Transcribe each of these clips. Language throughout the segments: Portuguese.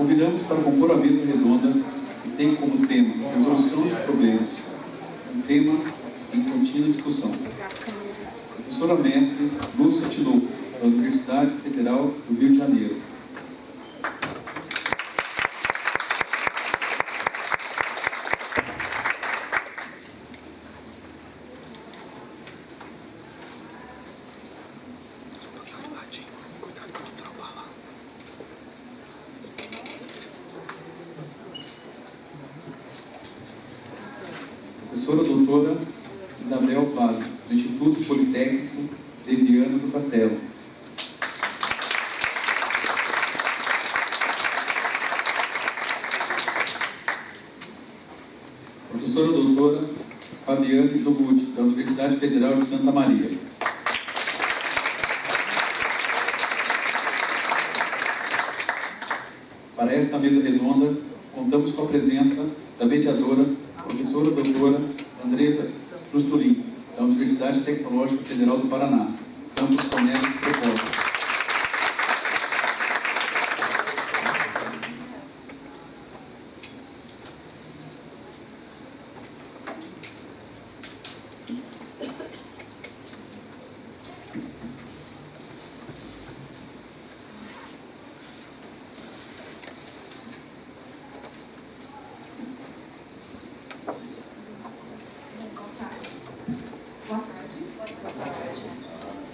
Convidamos para compor a mesa redonda, que tem como tema resolução de problemas, um tema em contínua discussão. Professora mestre Lúcia Tinoco, da Universidade Federal do Rio de Janeiro. Professora doutora Isabel Vale, do Instituto Politécnico de Viana do Castelo. Professora doutora Fabiane Doguti, da Universidade Federal de Santa Maria. Para esta mesa redonda, contamos com a presença da mediadora, professora doutora Andresa Trustulin, da Universidade Tecnológica Federal do Paraná, campus Cornélio Propósito.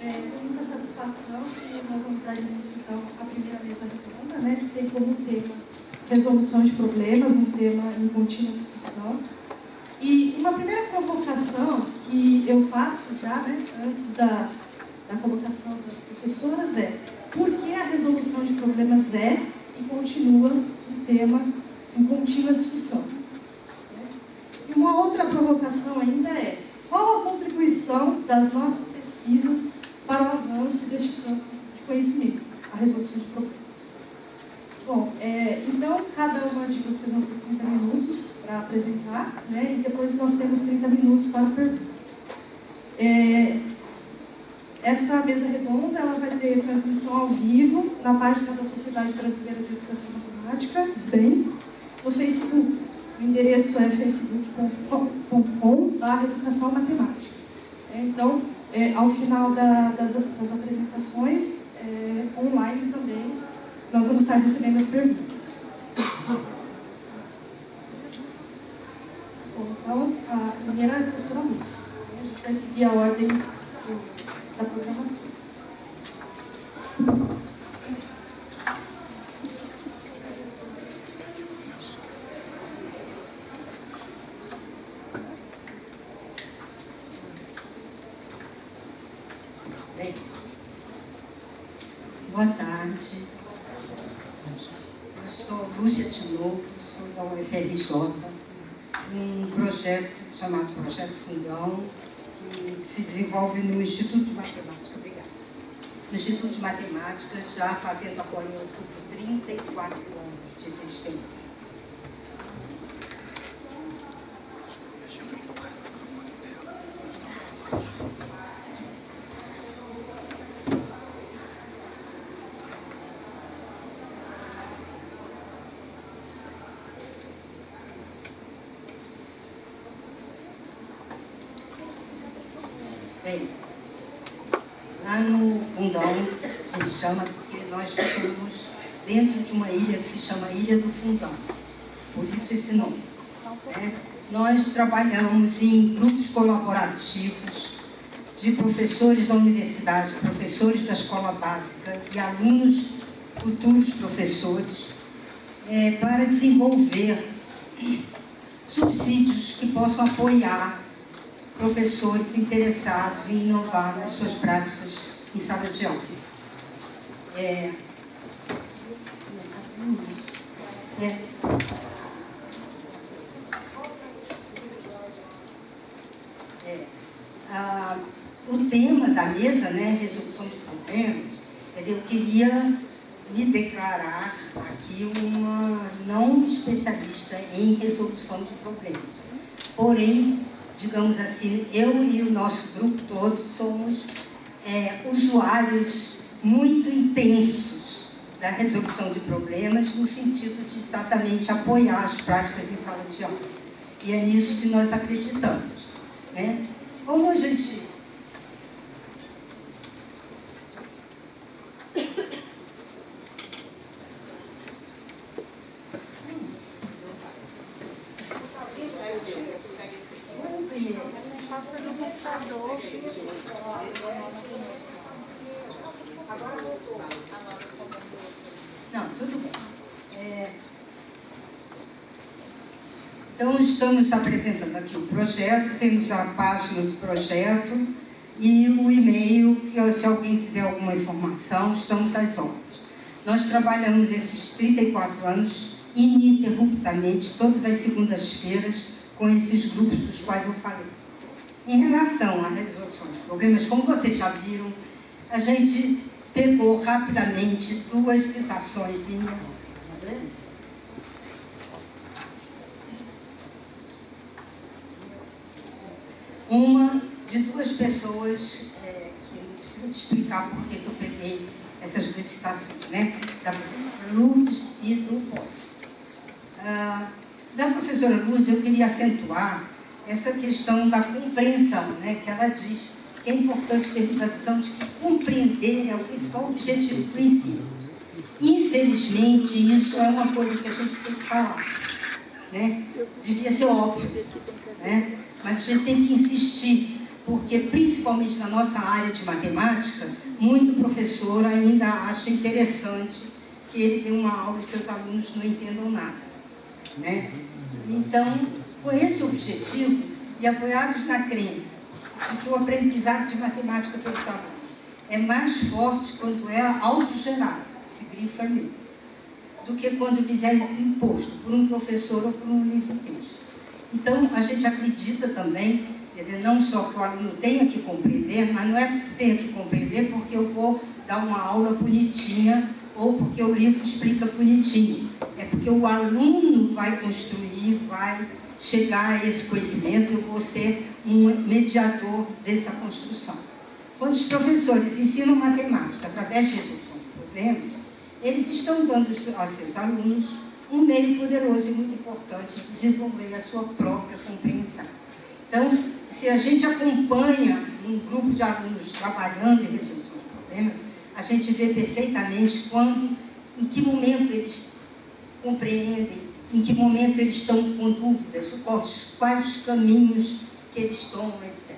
Com muita satisfação que nós vamos dar início então à primeira mesa redonda, né, que tem como tema resolução de problemas, um tema em contínua discussão. E uma primeira provocação que eu faço já, né, antes da colocação das professoras é: por que a resolução de problemas é e continua um tema em contínua discussão? E uma outra provocação ainda é: qual a contribuição das nossas pesquisas para o avanço deste campo de conhecimento, a resolução de problemas? Bom, então, cada uma de vocês vão ter 30 minutos para apresentar, né, e depois nós temos 30 minutos para perguntas. Essa mesa redonda ela vai ter transmissão ao vivo na página da Sociedade Brasileira de Educação Matemática, SBEM, no Facebook. O endereço é facebook.com/educação matemática. Então, ao final das apresentações, online também, nós vamos estar recebendo as perguntas. Bom, então, a primeira é a professora Lúcia. A gente vai seguir a ordem da programação. Boa tarde. Eu sou Lúcia Tinoco, sou da UFRJ, um projeto chamado Projeto Fundão, que se desenvolve no Instituto de Matemática, no Instituto de Matemática, já fazendo agora em outubro 34 anos de existência. Bem, lá no Fundão, a gente chama, porque nós ficamos dentro de uma ilha que se chama Ilha do Fundão, por isso esse nome. Nós trabalhamos em grupos colaborativos de professores da universidade, professores da escola básica e alunos, futuros professores, para desenvolver subsídios que possam apoiar professores interessados em inovar nas suas práticas em sala de aula. O tema da mesa, né, resolução de problemas, quer dizer, eu queria me declarar aqui uma não especialista em resolução de problemas. Porém, digamos assim, eu e o nosso grupo todo somos usuários muito intensos da resolução de problemas no sentido de exatamente apoiar as práticas em sala de aula. E é nisso que nós acreditamos, né? Como a gente... Passa no computador. Não, tudo bem. Então, estamos apresentando aqui o projeto, temos a página do projeto e o e-mail, que se alguém quiser alguma informação, estamos às ordens. Nós trabalhamos esses 34 anos ininterruptamente, todas as segundas-feiras, com esses grupos dos quais eu falei. Em relação à resolução dos problemas, como vocês já viram, a gente pegou rapidamente duas citações. Uma de duas pessoas, que não precisa te explicar por que eu peguei essas duas citações, né? Da professora Lourdes e do Paulo. Da professora Lourdes, eu queria acentuar essa questão da compreensão, né? Que ela diz que é importante termos a visão de que compreender é o principal objetivo do ensino. Infelizmente, isso é uma coisa que a gente tem que falar, né? Devia ser óbvio, né? Mas a gente tem que insistir, porque principalmente na nossa área de matemática, muito professor ainda acha interessante que ele dê uma aula e seus alunos não entendam nada, né? Então, com esse objetivo, e apoiados na crença de que o aprendizado de matemática pelos alunos é mais forte quando é autogerado, esse grifo é meu, do que quando lhes é imposto por um professor ou por um livro-texto. Então, a gente acredita também, quer dizer, não só que o aluno tenha que compreender, mas não é que tenha que compreender porque eu vou dar uma aula bonitinha ou porque o livro explica bonitinho. É porque o aluno vai construir, vai chegar a esse conhecimento, eu vou ser um mediador dessa construção. Quando os professores ensinam matemática através de resolução de problemas, eles estão dando aos seus alunos um meio poderoso e muito importante de desenvolver a sua própria compreensão. Então, se a gente acompanha um grupo de alunos trabalhando em resolução de problemas, a gente vê perfeitamente em que momento eles compreendem, em que momento eles estão com dúvidas, quais os caminhos que eles tomam, etc.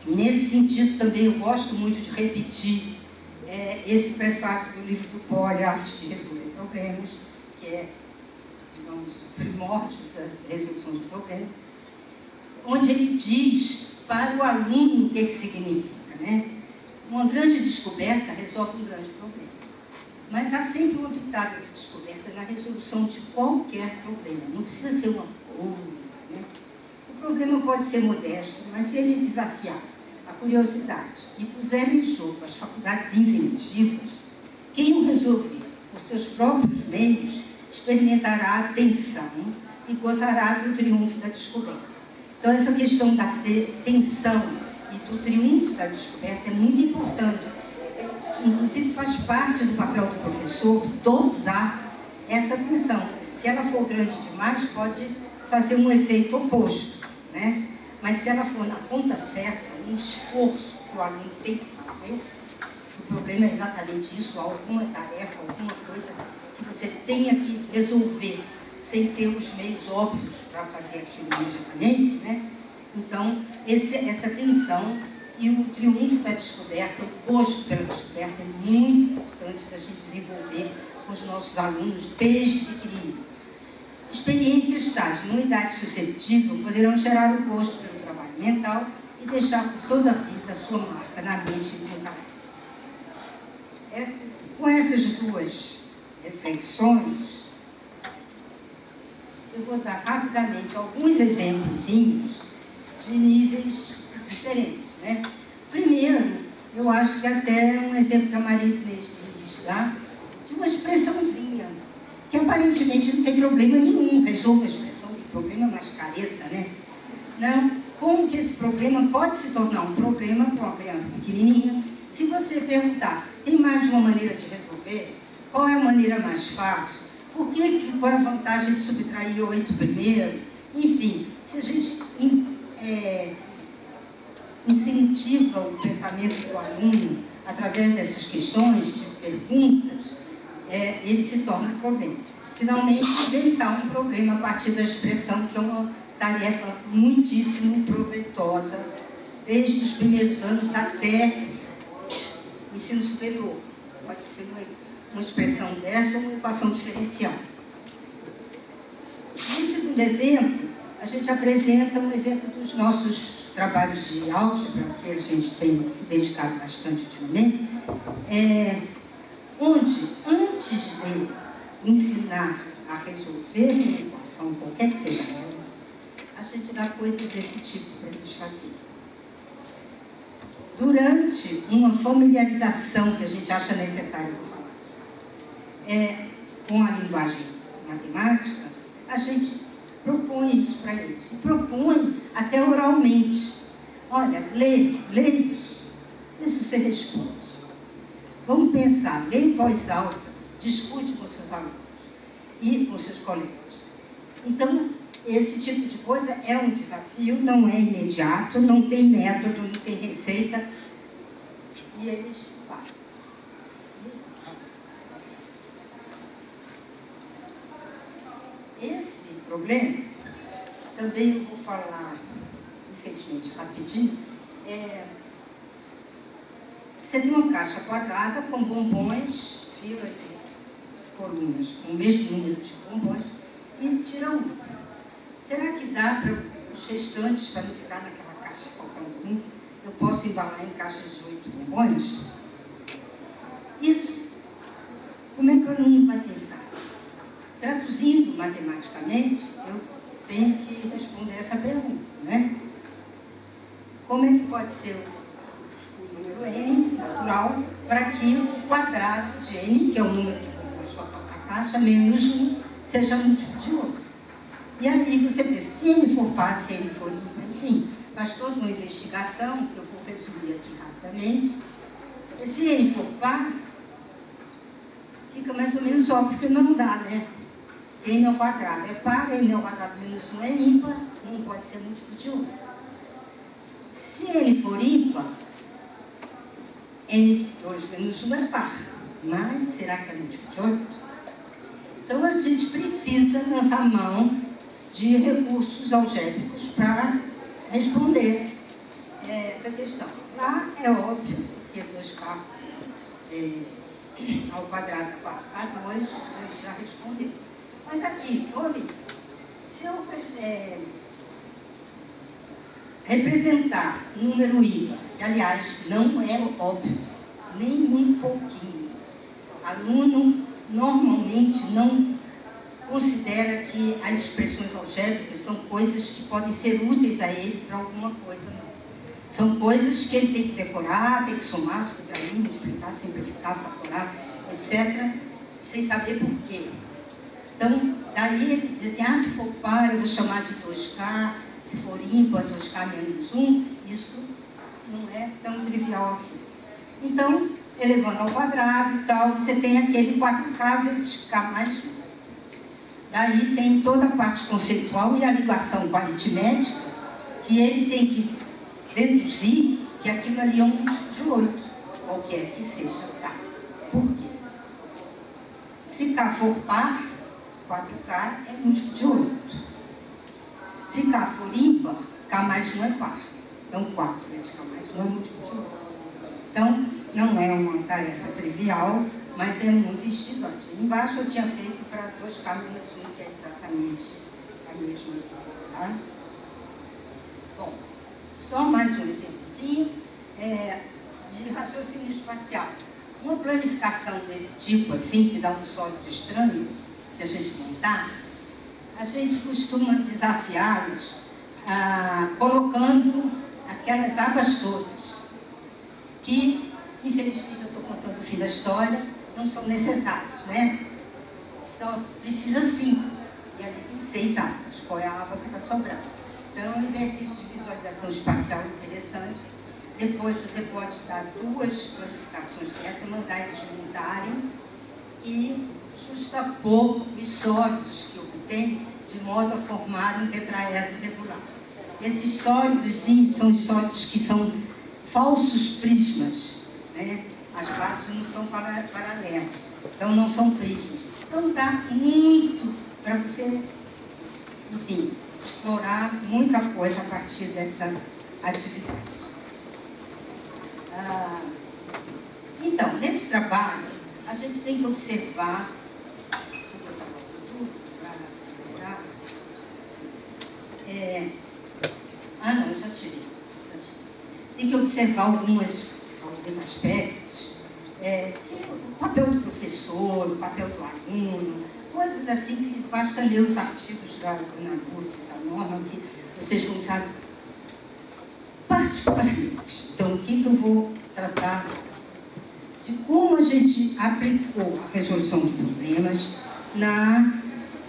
Nesse sentido, também eu gosto muito de repetir esse prefácio do livro do Poli, Arte de Resolver Problemas, que é, digamos, o primórdio da resolução de problemas, onde ele diz para o aluno o que significa, né? Uma grande descoberta resolve um grande problema. Mas há sempre uma pitada de descoberta na resolução de qualquer problema. Não precisa ser uma coisa, né? O problema pode ser modesto, mas se ele desafiar a curiosidade e puser em jogo as faculdades inventivas, quem o resolver por seus próprios meios experimentará a tensão e gozará do triunfo da descoberta. Então, essa questão da tensão e do triunfo da descoberta é muito importante. Inclusive, faz parte do papel do professor dosar essa tensão. Se ela for grande demais, pode fazer um efeito oposto, né? Mas se ela for na ponta certa, um esforço que o aluno tem que fazer, o problema é exatamente isso, alguma tarefa, alguma coisa que você tenha que resolver sem ter os meios óbvios para fazer aquilo imediatamente, né? Então, essa tensão e o triunfo da descoberta, o gosto pela descoberta é muito importante da gente desenvolver com os nossos alunos desde pequenininho. Experiências tais, numa idade suscetível, poderão gerar o gosto pelo trabalho mental e deixar por toda a vida a sua marca na mente e no caráter. Com essas duas reflexões, eu vou dar rapidamente alguns exemplozinhos de níveis diferentes, né? Primeiro, eu acho que até um exemplo que a Maria Inês disse lá, de uma expressãozinha, que aparentemente não tem problema nenhum, resolve a expressão de problema mais careta, né? Não, como que esse problema pode se tornar um problema para uma criança pequenininha? Se você perguntar, tem mais de uma maneira de resolver? Qual é a maneira mais fácil? Qual é a vantagem de subtrair 8 primeiro? Enfim, se a gente incentiva o pensamento do aluno através dessas questões, de perguntas, ele se torna problema. Finalmente, inventar um problema a partir da expressão, que é uma tarefa muitíssimo proveitosa, desde os primeiros anos até o ensino superior. Pode ser uma expressão dessa ou uma equação diferencial. No segundo exemplo, a gente apresenta um exemplo dos nossos trabalhos de álgebra, que a gente tem se dedicado bastante ultimamente, onde, antes de ensinar a resolver uma equação, qualquer que seja ela, a gente dá coisas desse tipo para eles fazerem. Durante uma familiarização que a gente acha necessária com a linguagem matemática, a gente propõe isso para eles. E propõe até oralmente. Olha, lê isso você responde. Vamos pensar, lê em voz alta, discute com seus alunos e com seus colegas. Então, esse tipo de coisa é um desafio, não é imediato, não tem método, não tem receita, e eles fazem. Esse problema, também eu vou falar, infelizmente, rapidinho, você tem uma caixa quadrada com bombons, filas e colunas, com o mesmo número de bombons, e tira um. Será que dá para os restantes, para não ficar naquela caixa faltando um, eu posso embalar em caixas de 8 bombons? Isso, como é que o aluno vai pensar? Traduzindo matematicamente, eu tenho que responder essa pergunta, né? Como é que pode ser o número n, natural, para que o quadrado de n, que é o número de bombons faltando na caixa, menos 1, seja múltiplo de 8? E aí você pensa, se n for par, se n for ímpar, enfim, faz toda uma investigação, que eu vou resumir aqui rapidamente. E se n for par, fica mais ou menos óbvio que não dá, né? N ao quadrado é par, n ao quadrado menos 1 é ímpar, não pode ser múltiplo de 8. Se n for ímpar, n2 menos 1 é par, mas será que é múltiplo de 8? Então a gente precisa lançar mão de recursos algébricos para responder essa questão. Lá é óbvio que 2k ao quadrado 4k2, já respondeu. Mas aqui, olha, se eu representar número ímpar, que aliás não é óbvio, nem um pouquinho, o aluno normalmente não considera que as expressões algébricas são coisas que podem ser úteis a ele para alguma coisa, não. São coisas que ele tem que decorar, tem que somar, subtrair, multiplicar, simplificar, fatorar, etc., sem saber por quê. Então, daí ele diz assim, se for par, eu vou chamar de 2k, se for ímpar, 2k menos 1, isso não é tão trivial assim. Então, elevando ao quadrado e tal, você tem aquele 4k vezes k mais 1. Daí tem toda a parte conceitual e a ligação com a aritmética, que ele tem que deduzir que aquilo ali é um múltiplo de 8, qualquer que seja k. Por quê? Se k for par, 4k é múltiplo de 8. Se k for ímpar, k mais 1 é par. Então, 4 vezes k mais 1 é múltiplo de 8. Então, não é uma tarefa trivial, mas é muito instigante. Embaixo eu tinha feito para 2k menos 1, que é exatamente a mesma coisa, tá? Bom, só mais um exemplozinho de raciocínio espacial. Uma planificação desse tipo, assim, que dá um sólido estranho, se a gente montar, a gente costuma desafiá-los colocando aquelas abas todas, que, infelizmente, eu estou contando o fim da história, não são necessárias, né? Só precisa 5, e ali tem 6 abas. Qual é a aba que está sobrando? Então, eles exercício de visualização espacial interessante. Depois você pode dar 2 classificações dessa, mandar eles juntarem e justapor os sólidos que obtém de modo a formar um tetraedro regular. Esses sólidos, sim, são os sólidos que são falsos prismas, né? As partes não são paralelas, então não são prismas. Então dá muito para você, enfim, explorar muita coisa a partir dessa atividade. Então, nesse trabalho, a gente tem que observar. Não, eu já tirei. Tem que observar alguns aspectos. O papel do professor, o papel do aluno, coisas assim que basta ler os artigos da Ana Lúcia, da Norma, que vocês vão saber particularmente. Então, o que eu vou tratar de como a gente aplicou a resolução de problemas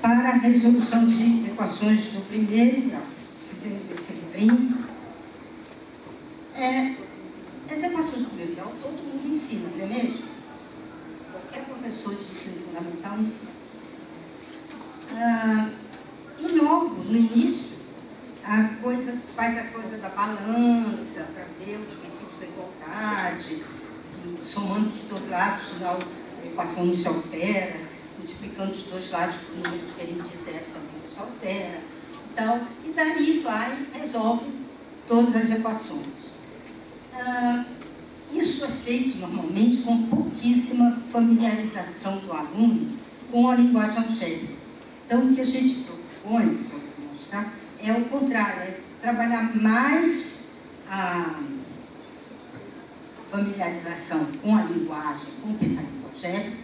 para a resolução de equações do primeiro grau. Fizemos esse livrinho. As equações do primeiro grau, todo mundo ensina, não é mesmo? Qualquer professor de ensino fundamental ensina. E logo, no início, faz a coisa da balança, para ver os princípios da igualdade, somando dos dois lados, a equação não se altera, multiplicando os dois lados por um número diferente de zero também não se altera. Então, e daí resolve todas as equações. Isso é feito normalmente com pouquíssima familiarização do aluno com a linguagem algébrica. Então, o que a gente propõe, vou mostrar, é o contrário, é trabalhar mais a familiarização com a linguagem, com o pensamento algébrico,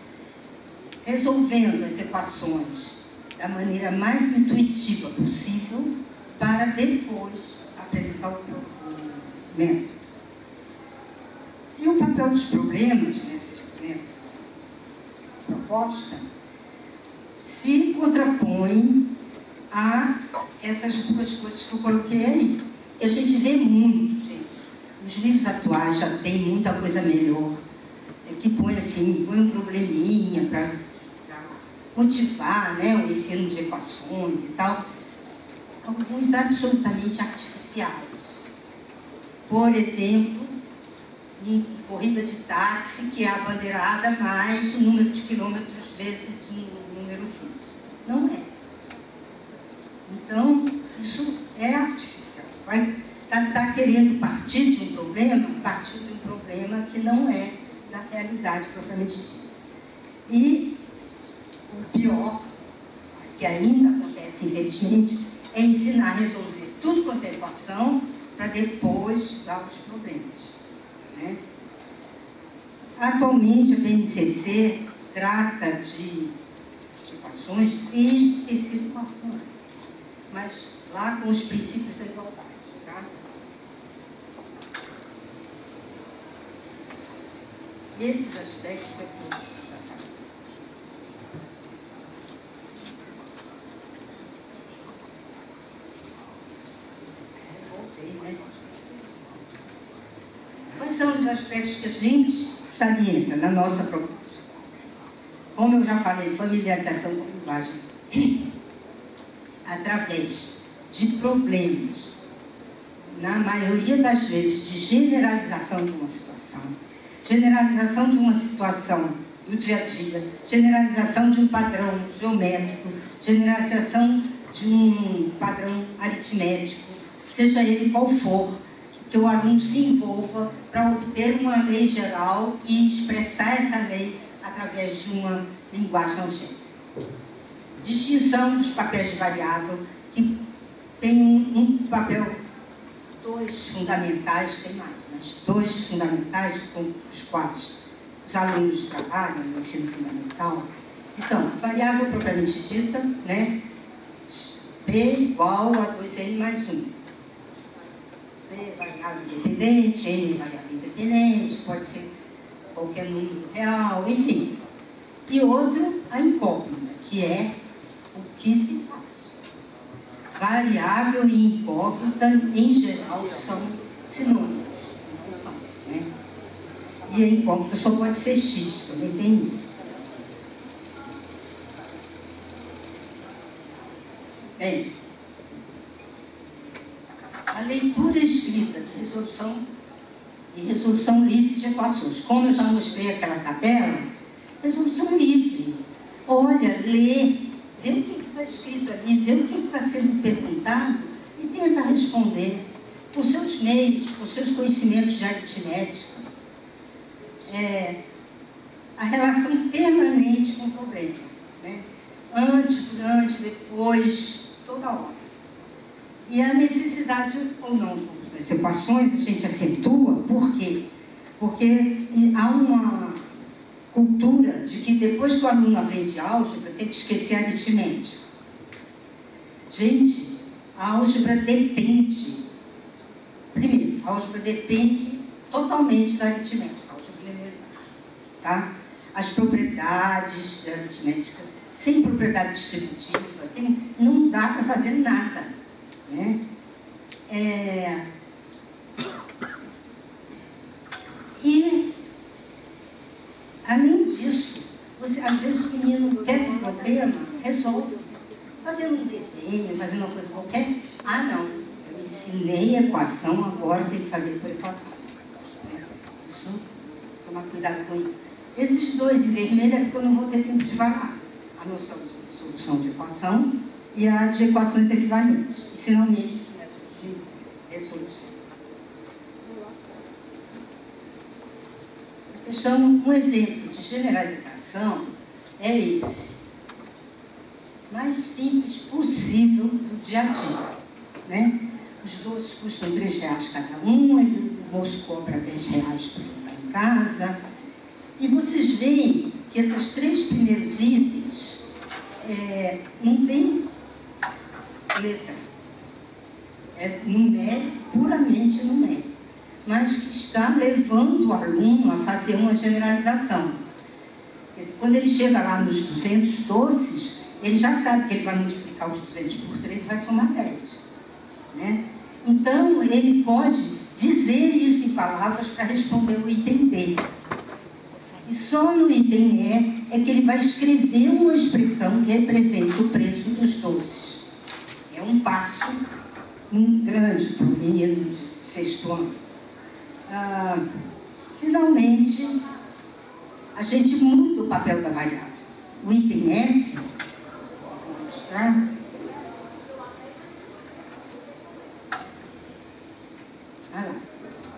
resolvendo as equações da maneira mais intuitiva possível, para depois apresentar o método. E o papel dos problemas nessa proposta se contrapõe a essas duas coisas que eu coloquei aí. E a gente vê muito, gente. Os livros atuais já tem muita coisa melhor, que põe um probleminha para motivar, né, o ensino de equações e tal. Alguns absolutamente artificiais. Por exemplo, corrida de táxi, que é a bandeirada mais o número de quilômetros vezes o número fixo. Não é. Então, isso é artificial. Está querendo partir de um problema que não é da realidade propriamente dita. E o pior, que ainda acontece infelizmente, é ensinar a resolver tudo quanto é equação para depois dar os problemas. Né? Atualmente, a BNCC trata de equações desde o terceiro quarto ano, mas lá com os princípios da igualdade. Tá? Esses aspectos é que eu já falei. Voltei, né? Quais são os aspectos que a gente salienta na nossa proposta? Como eu já falei, familiarização com a linguagem através de problemas, na maioria das vezes, de generalização de uma situação do dia a dia, generalização de um padrão geométrico, generalização de um padrão aritmético, seja ele qual for, que o aluno se envolva para obter uma lei geral e expressar essa lei através de uma linguagem algébrica. Distinção dos papéis de variável, que tem um papel, dois fundamentais, tem mais, mas dois fundamentais com os quais os alunos trabalham no ensino fundamental, que são variável propriamente dita, né? P igual a 2n mais 1. P variável independente, n variável independente, pode ser qualquer número real, enfim. E outro, a incógnita, que é o que se faz. Variável e incógnita hipócrita, em geral, são sinônimos. Não são, né? E a hipócrita só pode ser X, também tem I. Bem, a leitura escrita de resolução e resolução livre de equações. Como eu já mostrei aquela tabela, resolução livre. Olha, lê, vê o que está escrito ali, vê o que está sendo perguntado e tenta responder com seus meios, com seus conhecimentos de aritmética. A relação permanente com o problema, né? Antes, durante, depois, toda hora. E a necessidade ou não das equações a gente acentua, por quê? Porque há uma cultura de que depois que o aluno aprende álgebra, tem que esquecer a aritmética. Gente, a álgebra depende, primeiro, a álgebra depende totalmente da aritmética, a álgebra elementar, tá? As propriedades da aritmética, sem propriedade distributiva, não dá para fazer nada, né? E, além disso, às vezes o menino pega um problema, resolve, fazendo um desenho, fazendo uma coisa qualquer. Ah, não, eu ensinei a equação, agora tem que fazer por equação. Isso, tomar cuidado com isso. Esses dois em vermelho é porque eu não vou ter tempo de falar. A noção de solução de equação e a de equações equivalentes. E, finalmente, os métodos de resolução. Um exemplo de generalização é esse. Mais simples possível do dia a dia, né? Os doces custam R$3 cada um, o moço cobra R$10 para ficar em casa. E vocês veem que esses 3 primeiros itens não tem letra. É numérico, puramente numérico, mas que está levando o aluno a fazer uma generalização. Quando ele chega lá nos 200 doces, ele já sabe que ele vai multiplicar os 200 por 3 e vai somar 10. Né? Então, ele pode dizer isso em palavras para responder o item D. E só no item E é que ele vai escrever uma expressão que represente o preço dos doces. É um passo grande para o menino de 6º ano. Finalmente, a gente muda o papel da variável. O item F, vou mostrar.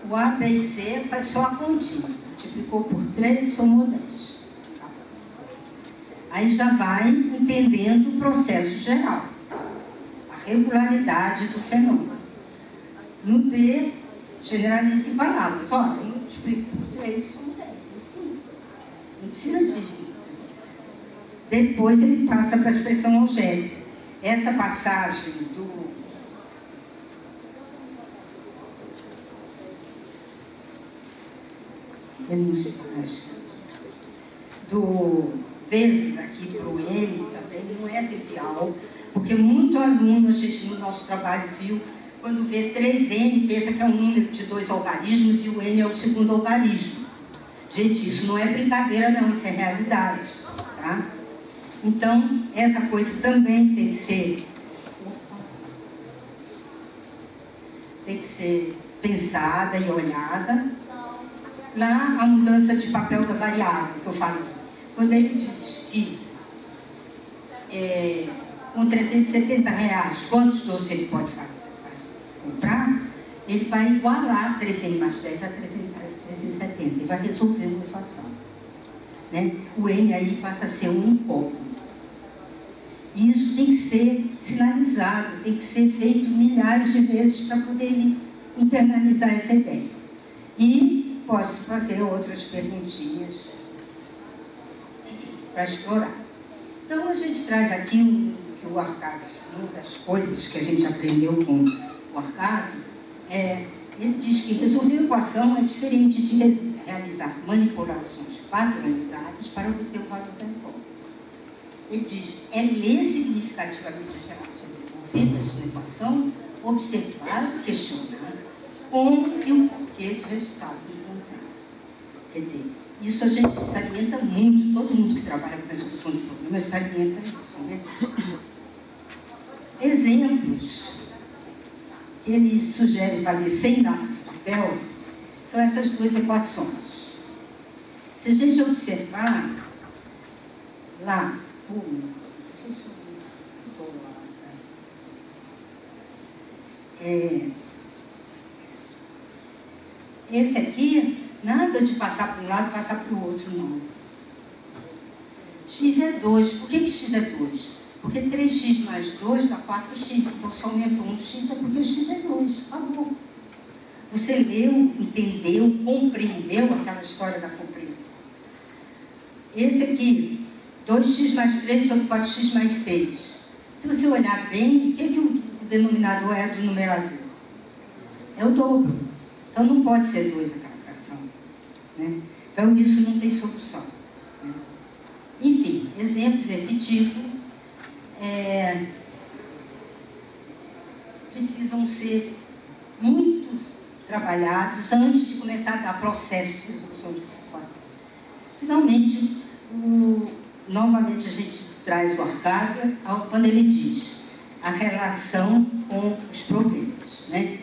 O A, B e C faz só a continha. Multiplicou por 3, somou 10. Aí já vai entendendo o processo geral, a regularidade do fenômeno. No D, generaliza em palavras. Olha, eu multiplico por 3, somou 10. Assim, não precisa de... Depois ele passa para a expressão algébrica. Essa passagem do vezes aqui para o N também não é trivial, porque muito aluno, a gente no nosso trabalho viu, quando vê 3N, pensa que é um número de 2 algarismos e o N é o segundo algarismo. Gente, isso não é brincadeira não, isso é realidade, tá? Então, essa coisa também tem que ser pensada e olhada. Lá, a mudança de papel da variável, que eu falei. Quando ele diz que com R$370, quantos doces ele pode comprar, ele vai igualar 3N mais 10 a 370 e vai resolver uma equação. Né? O N aí passa a ser um incógnito. E isso tem que ser sinalizado, tem que ser feito milhares de vezes para poder internalizar essa ideia. E posso fazer outras perguntinhas para explorar. Então, a gente traz aqui que o Arcave, uma das coisas que a gente aprendeu com o Arcave, ele diz que resolver a equação é diferente de realizar manipulações padronizadas para obter o valor da incógnita. Ele diz, ler significativamente as relações envolvidas na equação observar e questionar como e o porquê do resultado encontrado. Quer dizer, isso a gente salienta muito, todo mundo que trabalha com resolução de problemas salienta isso, né? Exemplos que ele sugere fazer sem lápis e papel são essas duas equações. Se a gente observar lá, esse aqui, nada de passar para um lado e passar para o outro, não. X é 2. Por que x é 2? Porque 3x mais 2 dá 4x. Então, se aumentou um x, é porque x é 2. Acabou. Você leu, entendeu, compreendeu aquela história da compreensão. Esse aqui, 2x mais 3 sobre 4x mais 6. Se você olhar bem, o que o denominador é do numerador? É o dobro. Então, não pode ser 2 aquela fração, né? Então, isso não tem solução, né? Enfim, exemplos desse tipo precisam ser muito trabalhados antes de começar a dar processo de resolução de preocupação. Finalmente, novamente a gente traz o Arcádia quando ele diz a relação com os problemas, né?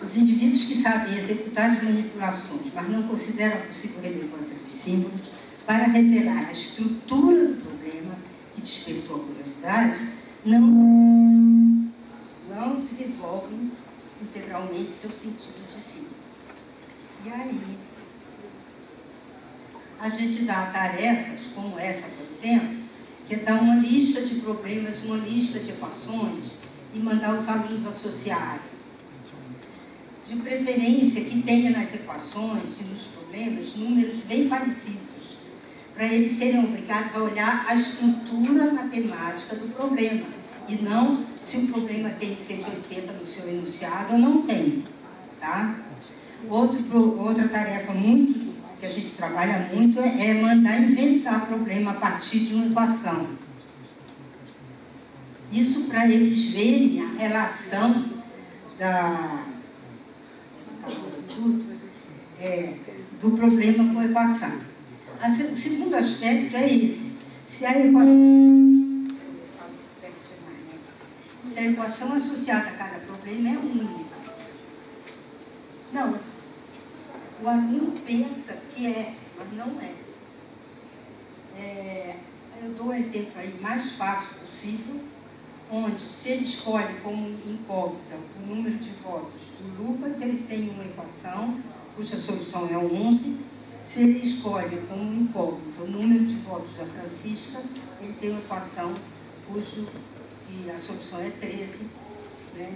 Os indivíduos que sabem executar as manipulações, mas não consideram a possível relevância dos símbolos para revelar a estrutura do problema que despertou a curiosidade, não desenvolvem integralmente seu sentido de si. E aí, a gente dá tarefas como essa, por exemplo, que é dar uma lista de problemas, uma lista de equações e mandar os alunos associarem. De preferência que tenha nas equações e nos problemas números bem parecidos, para eles serem obrigados a olhar a estrutura matemática do problema, e não se o problema tem 180 no seu enunciado ou não tem, tá? Outra tarefa que a gente trabalha muito é mandar inventar problema a partir de uma equação. Isso para eles verem a relação do problema com a equação. O segundo aspecto é esse. Se a equação associada a cada problema é única. Não. O aluno pensa que mas não é. Eu dou um exemplo aí mais fácil possível, onde se ele escolhe como incógnita o número de votos do Lucas, ele tem uma equação cuja solução é 11. Se ele escolhe como incógnita o número de votos da Francisca, ele tem uma equação que a solução é 13, né?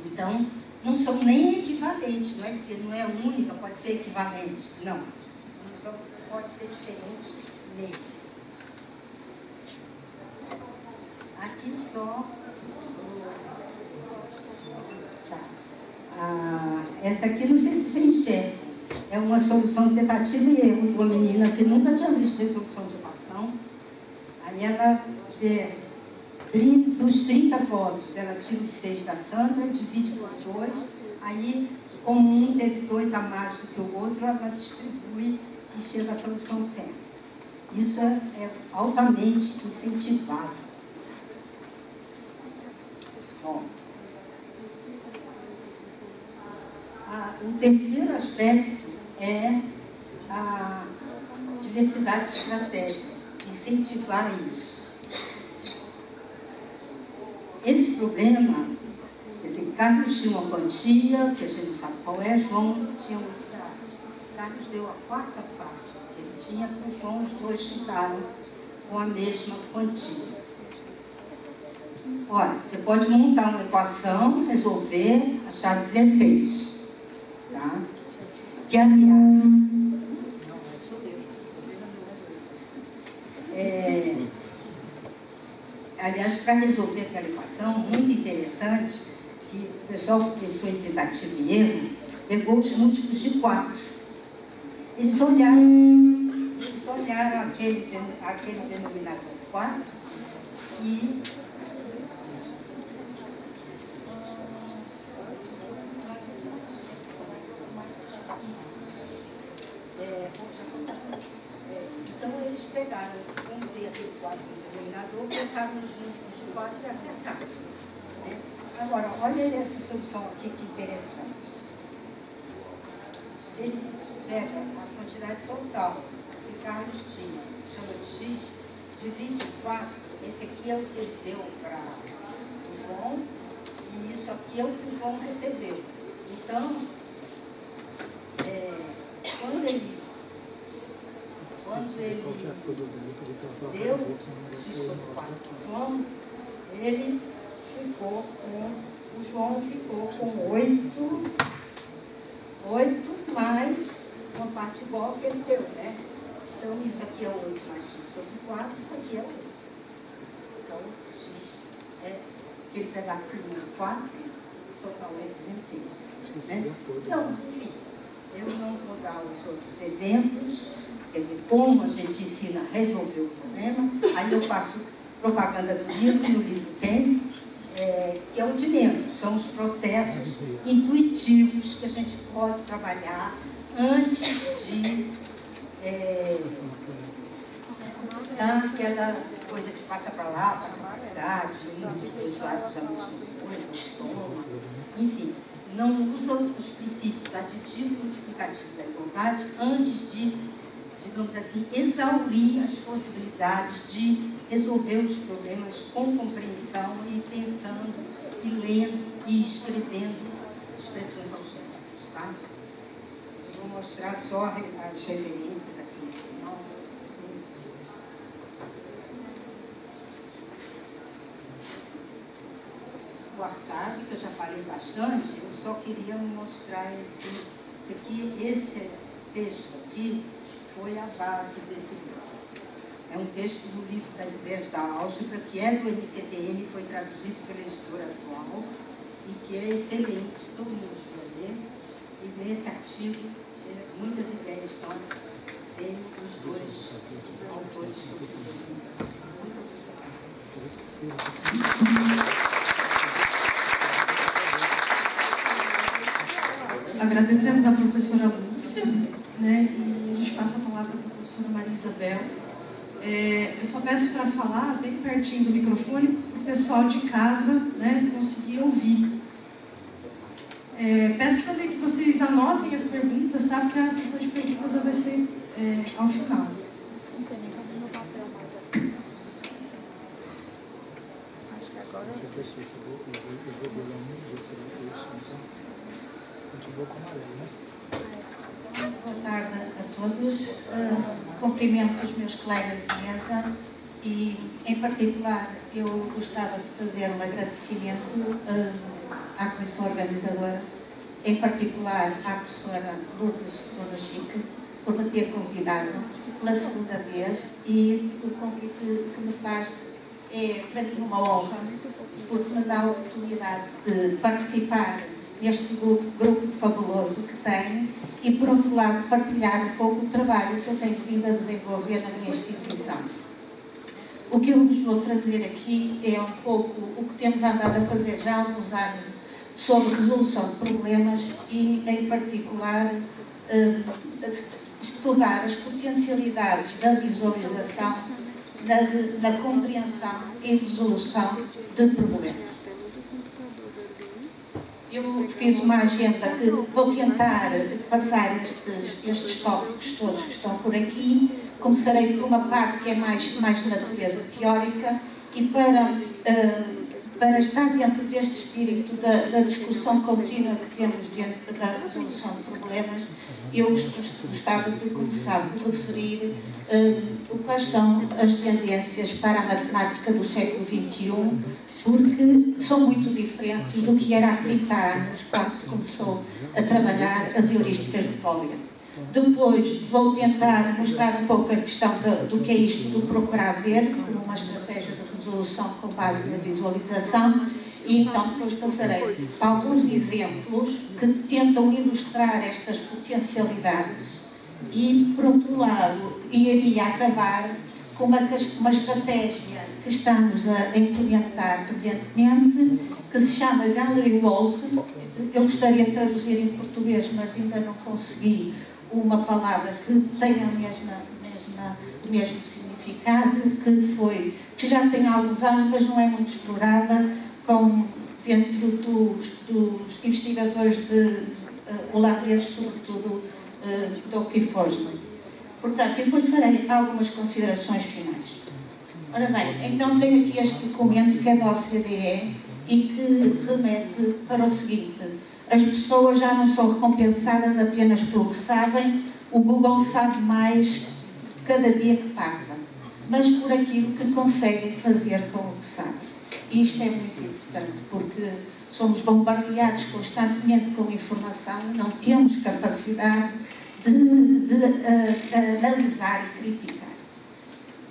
Então, não são nem equivalentes, não é dizer, não é única, pode ser equivalente, não. Só pode ser diferente mesmo. Aqui só... essa aqui, não sei se você enxerga, é uma solução de tentativa e erro de uma menina que nunca tinha visto resolução de equação. Aí ela vê, dos 30 votos, ela tira os 6 da Sandra, divide por 2, aí, como um teve 2 a mais do que o outro, ela distribui e chega à solução certa. Isso é altamente incentivado. Bom, o terceiro aspecto é a diversidade de estratégia, incentivar isso. Esse problema, quer dizer, Carlos tinha uma quantia, que a gente não sabe qual é, João tinha outra. Carlos deu a quarta parte que ele tinha para o João, os dois ficaram com a mesma quantia. Olha, você pode montar uma equação, resolver, achar 16. Tá? Que, aliás, para resolver aquela equação, muito interessante, que o pessoal que pensou em tentativa e erro, pegou os múltiplos de 4. Eles olharam aquele denominador 4 e quadros do denominador, pensar nos quadros e acertar. Né? Agora, olha essa solução aqui que interessante. Se ele pega a quantidade total que Carlos tinha, chama de X, divide 4, esse aqui é o que ele deu para o João, e isso aqui é o que o João recebeu. Então, quando ele deu X sobre 4 para o João, o João ficou com 8 mais uma parte igual que ele deu, né? Então, isso aqui é 8 mais X sobre 4, isso aqui é 8. Então, X é que ele pedacinho 4, total é 16. Né? Então, enfim, eu não vou dar os outros exemplos, quer dizer, como a gente ensina a resolver o problema. Aí eu faço propaganda do livro, no livro tem, que é o de menos, são os processos intuitivos que a gente pode trabalhar antes de aquela coisa que passa para lá, passa para cá, de os lados a mesma coisa, soma, enfim, não usam os princípios aditivo e multiplicativo da igualdade antes de, digamos assim, exaurir as possibilidades de resolver os problemas com compreensão e pensando, e lendo, e escrevendo expressões algébricas, tá? Eu vou mostrar só as referências aqui no final. O arcade, que eu já falei bastante, eu só queria mostrar esse texto aqui foi a base desse livro. É um texto do livro das ideias da álgebra, que é do NCTM, foi traduzido pela editora atual, e que é excelente, todo mundo devia ler. E nesse artigo, muitas ideias estão dele, os dois autores que eu citei. Muito obrigada. Agradecemos a professora Lúcia, né, e a gente passa a palavra para a professora Maria Isabel. Eu só peço para falar bem pertinho do microfone, para o pessoal de casa, né, conseguir ouvir. Peço também que vocês anotem as perguntas, tá? Porque a sessão de perguntas vai ser ao final. Não tem nem como no papel mais. Acho que agora... Boa tarde a todos. Cumprimento os meus colegas de mesa e, em particular, eu gostava de fazer um agradecimento à comissão organizadora, em particular à professora Lourdes Chique, por me ter convidado pela segunda vez, e o convite que me faz é, para mim, uma honra, porque me dá a oportunidade de participar neste grupo fabuloso que tenho e, por outro lado, partilhar um pouco o trabalho que eu tenho vindo a desenvolver na minha instituição. O que eu vos vou trazer aqui é um pouco o que temos andado a fazer já há alguns anos sobre resolução de problemas e, em particular, estudar as potencialidades da visualização na compreensão e resolução de problemas. Eu fiz uma agenda que vou tentar passar estes tópicos todos que estão por aqui. Começarei por uma parte que é mais de natureza teórica e para estar dentro deste espírito da discussão contínua que temos dentro da resolução de problemas, eu gostava de começar por referir quais são as tendências para a matemática do século XXI, porque são muito diferentes do que era há 30 anos, quando se começou a trabalhar as heurísticas de Boolean. Depois vou tentar mostrar um pouco a questão do que é isto do procurar ver, como uma estratégia de resolução com base na visualização, e então depois passarei para alguns exemplos que tentam ilustrar estas potencialidades e, por outro lado, iria acabar com uma estratégia que estamos a implementar presentemente, que se chama Gallery Walk. Eu gostaria de traduzir em português, mas ainda não consegui uma palavra que tenha o mesmo significado. simplificado, que já tem alguns anos, mas não é muito explorada, dentro dos investigadores de holandeses, sobretudo Dr. Forsman. Portanto, e depois farei algumas considerações finais. Ora bem, então tenho aqui este documento que é da OCDE e que remete para o seguinte: as pessoas já não são recompensadas apenas pelo que sabem, o Google sabe mais cada dia que passa, mas por aquilo que conseguem fazer com o que sabem. E isto é muito importante, porque somos bombardeados constantemente com informação e não temos capacidade de analisar e criticar.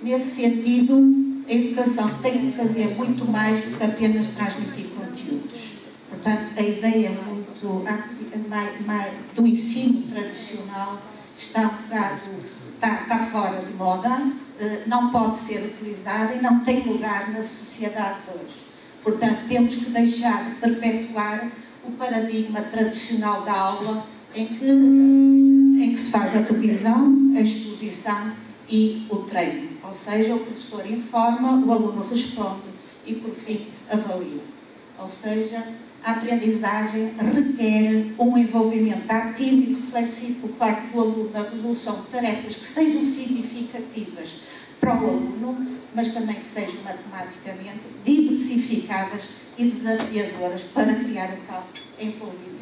Nesse sentido, a educação tem que fazer muito mais do que apenas transmitir conteúdos. Portanto, a ideia do ensino tradicional está fora de moda, não pode ser utilizada e não tem lugar na sociedade de hoje. Portanto, temos que deixar de perpetuar o paradigma tradicional da aula em que se faz a revisão, a exposição e o treino. Ou seja, o professor informa, o aluno responde e, por fim, avalia. Ou seja, a aprendizagem requer um envolvimento ativo e reflexivo por parte do aluno na resolução de tarefas que sejam significativas para o aluno, mas também que sejam matematicamente diversificadas e desafiadoras para criar um tal envolvimento.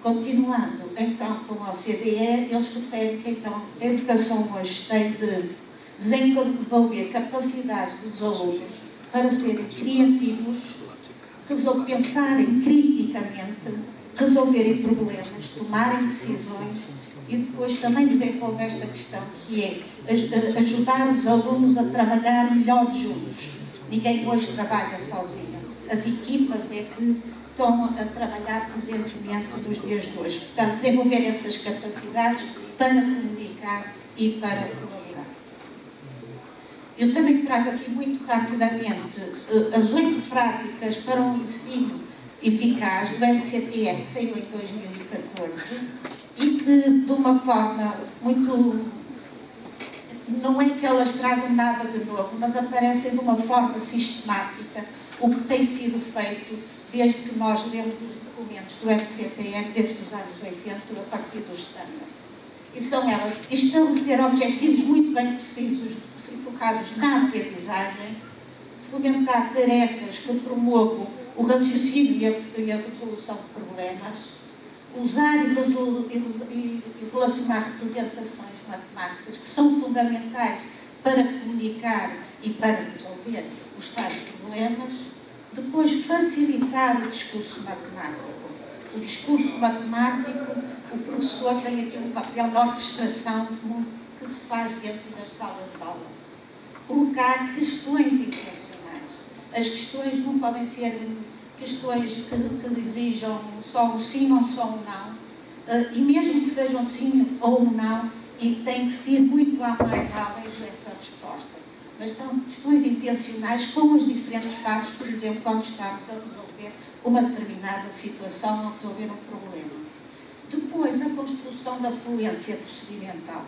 Continuando, então, com a OCDE, eles referem que, então, a educação hoje tem de desenvolver capacidades dos alunos para serem criativos, pensarem criticamente, resolverem problemas, tomarem decisões e depois também desenvolver esta questão que é ajudar os alunos a trabalhar melhor juntos. Ninguém hoje trabalha sozinho. As equipas é que estão a trabalhar presentemente nos dias de hoje. Portanto, desenvolver essas capacidades para comunicar e para colaborar. Eu também trago aqui muito rapidamente as 8 práticas para um ensino eficaz do NCTE, que saiu em 2014, e que, de uma forma muito... Não é que elas tragam nada de novo, mas aparecem de uma forma sistemática o que tem sido feito desde que nós lemos os documentos do NCTE, desde os anos 80, a partir dos estándares. E são elas: estabelecer objetivos muito bem precisos, focados na aprendizagem, fomentar tarefas que promovam o raciocínio e a resolução de problemas, usar e relacionar representações matemáticas que são fundamentais para comunicar e para resolver os tais problemas. Depois, facilitar o discurso matemático. O discurso matemático, o professor tem aqui um papel na orquestração que se faz dentro das salas de aula. Colocar questões intencionais. As questões não podem ser questões que exijam só um sim ou só um não. E mesmo que sejam sim ou um não, e tem que ser muito mais além dessa resposta. Mas são questões intencionais com as diferentes fases, por exemplo, quando estamos a resolver uma determinada situação ou a resolver um problema. Depois, a construção da fluência procedimental.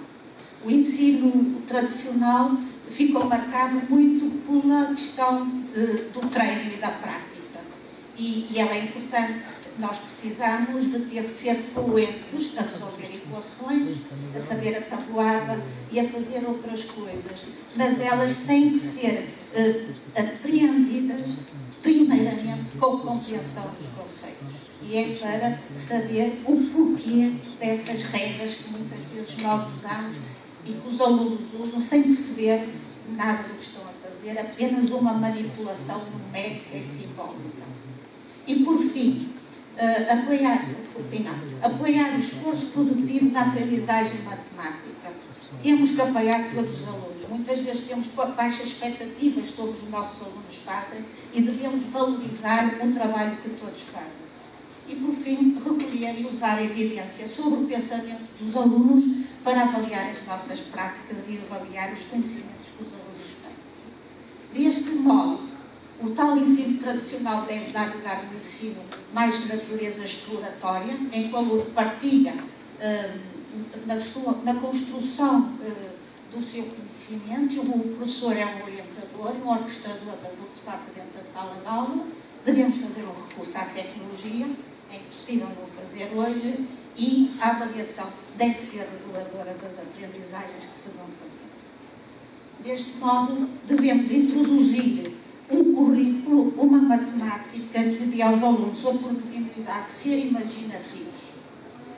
O ensino tradicional ficou marcado muito pela questão do treino e da prática. E ela é importante. Nós precisamos de ser fluentes a resolver equações, a saber a tabuada e a fazer outras coisas. Mas elas têm que ser apreendidas, primeiramente, com compreensão dos conceitos. E é para saber o porquê dessas regras que muitas vezes nós usamos e que os alunos usam sem perceber nada do que estão a fazer, apenas uma manipulação numérica e simbólica. E, por fim, apoiar o esforço produtivo na aprendizagem matemática. Temos que apoiar todos os alunos. Muitas vezes temos baixas expectativas sobre os nossos alunos fazem e devemos valorizar o trabalho que todos fazem. E, por fim, recolher e usar a evidência sobre o pensamento dos alunos para avaliar as nossas práticas e avaliar os conhecimentos que os alunos têm. Deste modo, o tal ensino tradicional deve dar lugar a um ensino mais de natureza exploratória, em que o aluno partilha na construção do seu conhecimento. O professor é um orientador, um orquestrador do que se passa dentro da sala de aula. Devemos fazer um recurso à tecnologia, é impossível não fazer hoje, e a avaliação deve ser reguladora das aprendizagens que se vão fazer. Deste modo, devemos introduzir um currículo, uma matemática que dê aos alunos a oportunidade de ser imaginativos.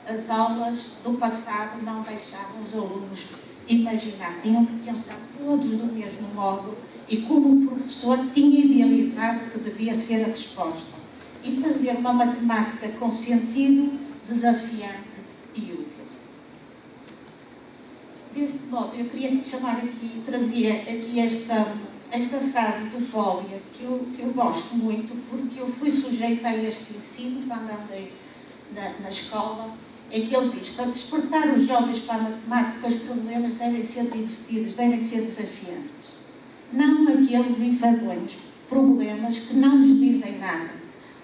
As aulas do passado não deixavam os alunos imaginar, tinham que pensar todos do mesmo modo e como o professor tinha idealizado que devia ser a resposta e fazer uma matemática com sentido, desafiante e útil. Deste modo, eu queria chamar aqui, trazer aqui esta frase do Foglia, que eu gosto muito, porque eu fui sujeita a este ensino quando andei na escola, é que ele diz: para despertar os jovens para a matemática, os problemas devem ser divertidos, devem ser desafiantes. Não aqueles enfadonhos problemas que não lhes dizem nada,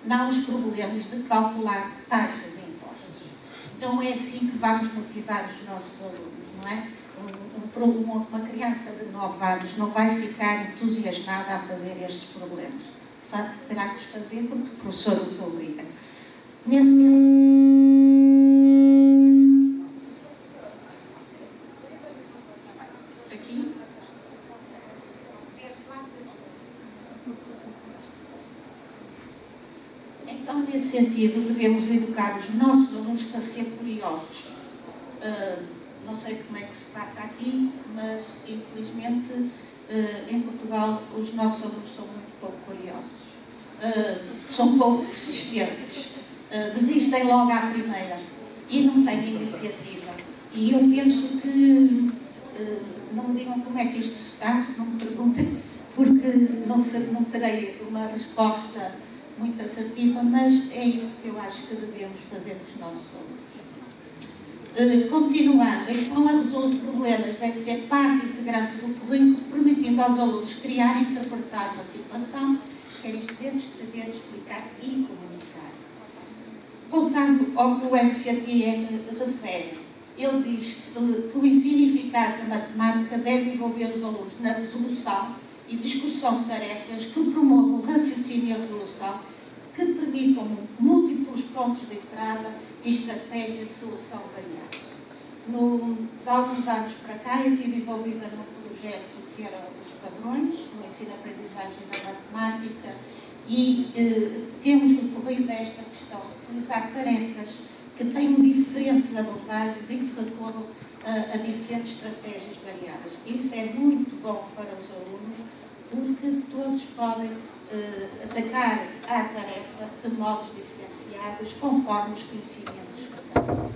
não os problemas de calcular taxas e impostos. Então é assim que vamos motivar os nossos alunos, não é? Uma criança de 9 anos não vai ficar entusiasmada a fazer estes problemas. De facto, terá que os fazer porque o professor os obriga. Então, nesse sentido, devemos educar os nossos alunos para ser curiosos. Não sei como é que se passa aqui, mas, infelizmente, em Portugal, os nossos alunos são muito pouco curiosos. São pouco persistentes. Desistem logo à primeira e não têm iniciativa. E eu penso que, não me digam como é que isto se faz, não me perguntem, porque não terei uma resposta muito assertiva, mas é isto que eu acho que devemos fazer com os nossos alunos. Continuando, então a resolução de problemas deve ser parte integrante do currículo, permitindo aos alunos criar e interpretar uma situação, quer isto dizer, escrever, explicar e comunicar. Voltando ao que o NCTM refere, ele diz que o ensino eficaz da matemática deve envolver os alunos na resolução e discussão de tarefas que promovam o raciocínio e a resolução, que permitam múltiplos pontos de entrada e estratégias de solução variadas. De alguns anos para cá, eu estive envolvida num projeto que era os padrões, no ensino-aprendizagem da matemática, e temos decorrido esta questão de utilizar tarefas que tenham diferentes abordagens e que recorram a diferentes estratégias variadas. Isso é muito bom para os alunos, porque todos podem atacar a tarefa de modos diferenciados, conforme os conhecimentos que têm.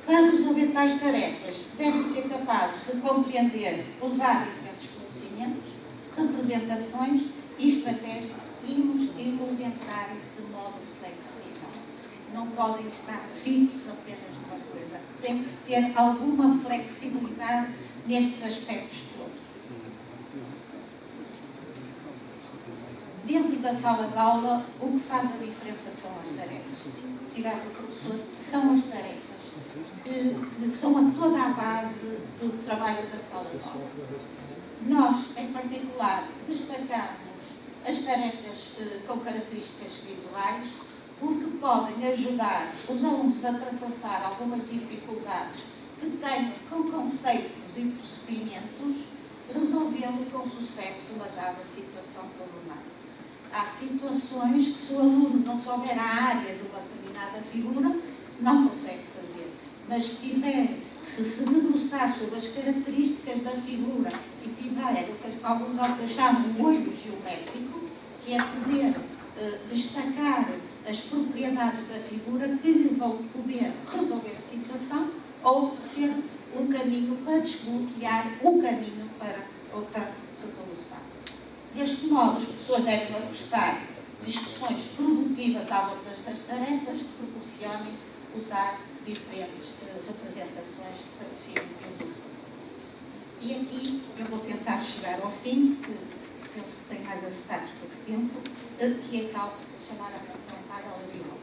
Para resolver tais tarefas, devem ser capazes de compreender, usar diferentes conhecimentos, representações e estratégias e movimentarem-se de modo flexível. Não podem estar fixos apenas numa coisa. Tem-se ter alguma flexibilidade nestes aspectos todos. Dentro da sala de aula, o que faz a diferença são as tarefas. Tirado o professor, são as tarefas, que são toda a base do trabalho da sala de aula. Nós, em particular, destacamos as tarefas com características visuais, porque podem ajudar os alunos a ultrapassar algumas dificuldades que tenham com conceitos e procedimentos, resolvendo com sucesso uma dada situação problemática. Há situações que, se o aluno não souber a área de uma determinada figura, não consegue fazer. Mas se debruçar sobre as características da figura e tiver o que alguns autores chamam de olho geométrico, que é poder destacar as propriedades da figura que lhe vão poder resolver a situação ou ser um caminho para desbloquear o caminho para outra resolução. Deste modo, os professores devem prestar discussões produtivas à volta das tarefas que proporcionem usar diferentes representações de raciocínio e resolução. E aqui eu vou tentar chegar ao fim, que penso que tenho mais acertados que o tempo, que é tal chamar a atenção para a galeria.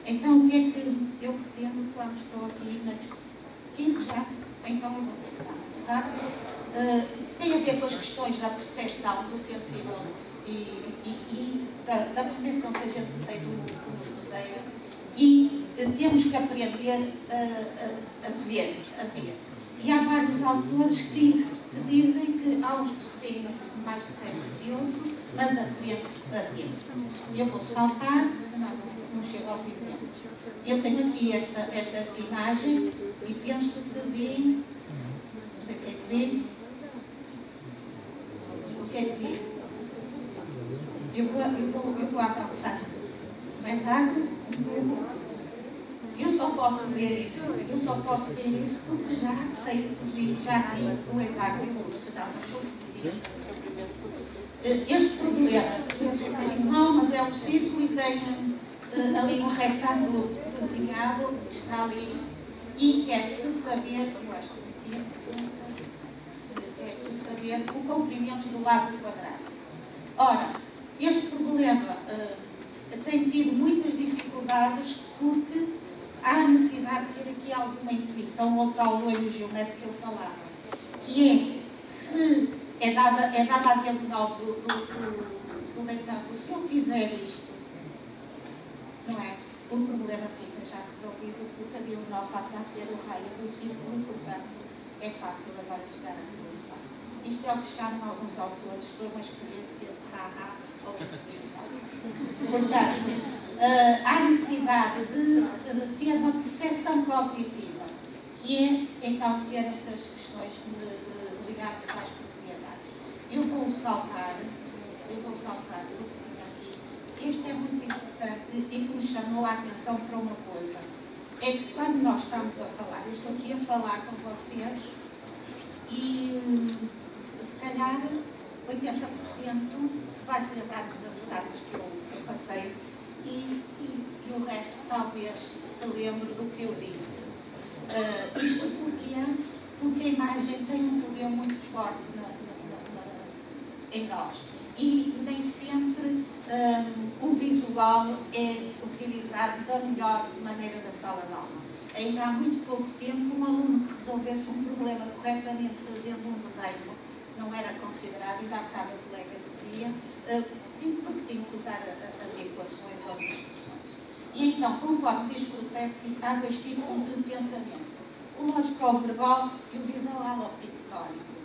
Então, o que é que eu pretendo quando estou aqui nas 15 já? Então, eu vou tentar. tem a ver com as questões da percepção do sensível e da percepção que a gente tem do nos rodeia, e temos que aprender a ver. E há vários autores que dizem que há uns que têm mais depressa que outros, mas aprende-se a ver. Eu vou saltar, senão não chego aos exemplos. Eu tenho aqui esta imagem e penso que vi, não sei o que é que vi. O que é que vi? Eu vou avançar mais rápido. Eu só posso ver isso porque já sei, já vi o hexágono, senão não conseguiria. Este problema, penso um bocadinho mal, mas é um círculo e tem ali um retângulo desenhado, que está ali, e quer-se saber, eu acho que quer-se saber o comprimento do lado quadrado. Ora, este problema tem tido muitas dificuldades porque há necessidade de ter aqui alguma intuição ou tal olho geométrico que eu falava, que é, se é dada a diagonal do retângulo, se eu fizer isto, não é? O problema fica já resolvido, porque a diagonal passa a ser o raio do círculo, portanto é fácil agora chegar à solução. Isto é o que chamam alguns autores, foi uma experiência de ha-ha ou de portanto, há necessidade de ter uma percepção cognitiva, que é então ter estas questões ligadas às propriedades. Eu vou saltar o documento. Este é muito importante e que me chamou a atenção para uma coisa. É que quando nós estamos a falar, eu estou aqui a falar com vocês e se calhar 80% vai se lembrar dos acetatos que eu passei e o resto talvez se lembre do que eu disse. Isto porque a imagem tem um poder muito forte em nós. E nem sempre o visual é utilizado da melhor maneira da sala de aula. Ainda há muito pouco tempo, um aluno que resolvesse um problema corretamente fazendo um desenho não era considerado, e da bocado a colega dizia, porque tinha que usar as equações ou as discussões. E então, conforme diz Krupski, há dois tipos de pensamento: o lógico-verbal e o visual ou pictórico.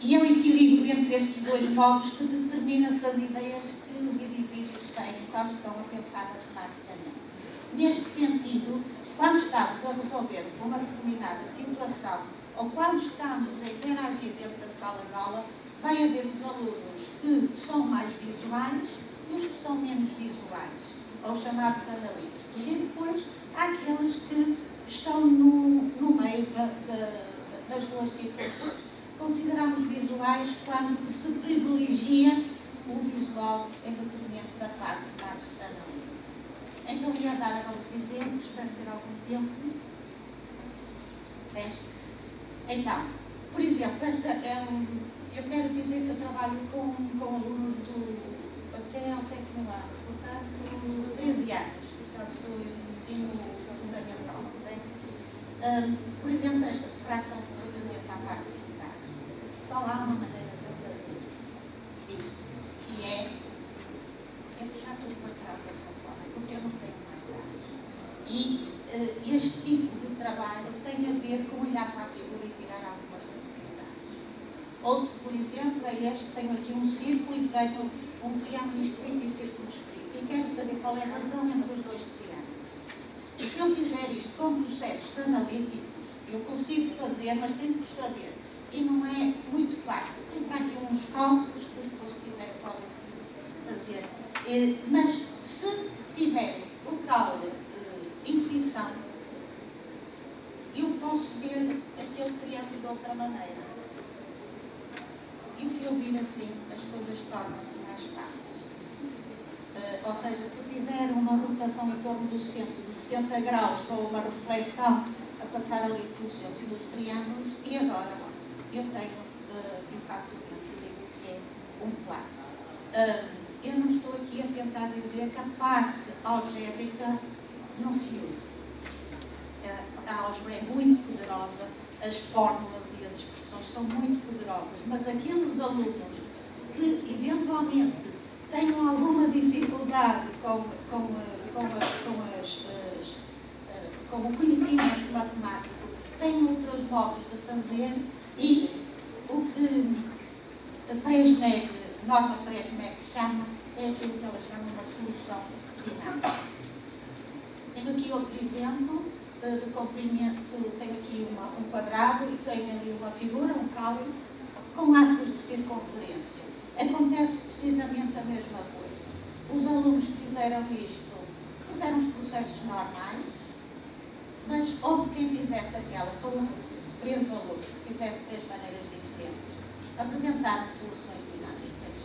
E é o equilíbrio entre estes dois modos que determina-se as ideias que os indivíduos têm quando estão a pensar matematicamente. Neste sentido, quando estamos a resolver uma determinada situação ou quando estamos a interagir dentro da sala de aula, vai haver os alunos que são mais visuais e os que são menos visuais, ou chamados analíticos. E depois há aqueles que estão no meio das duas situações. Consideramos visuais quando se privilegia o visual em detrimento da parte mais analítica. Então, ia dar alguns exemplos para ter algum tempo. Então, por exemplo, eu quero dizer que eu trabalho com alunos até ao 7º ano, portanto, 13 anos, portanto, sou ensino fundamental, certo? Por exemplo, esta fração de representa a parte de atividade. Só há uma maneira de fazer isto, que é puxar tudo para trás da forma, porque eu não tenho mais dados. E este tipo de trabalho tem a ver com olhar para a figura e tirar algumas propriedades. Outro, por exemplo, é este: tenho aqui um círculo e tenho um triângulo escrito e círculo escrito. E quero saber qual é a razão entre os dois triângulos. E se eu fizer isto com processos analíticos, eu consigo fazer, mas tenho que saber. E não é muito fácil. Tem para aqui uns cálculos que depois, se quiser, pode-se fazer. Mas se tiver o tal intuição, eu posso ver aquele triângulo de outra maneira. E se eu vir assim, as coisas tornam-se mais fáceis. Ou seja, se eu fizer uma rotação em torno do centro de 60 graus ou uma reflexão a passar ali pelo centro dos triângulos, e agora eu facilmente digo que é um plano. Eu não estou aqui a tentar dizer que a parte algébrica não se use. A álgebra é muito poderosa, as fórmulas e as expressões instruções são muito poderosas, mas aqueles alunos que eventualmente tenham alguma dificuldade com o conhecimento matemático, têm outros modos de fazer e o que a Presmeg, norma Presmeg chama, é aquilo que ela chama uma solução dinâmica. Tenho aqui outro exemplo de comprimento, tenho aqui um quadrado e tenho ali uma figura, um cálice, com arcos de circunferência. Acontece precisamente a mesma coisa. Os alunos que fizeram isto fizeram os processos normais, mas houve quem fizesse aquela, são 3 alunos que fizeram de 3 maneiras diferentes. Apresentaram soluções dinâmicas.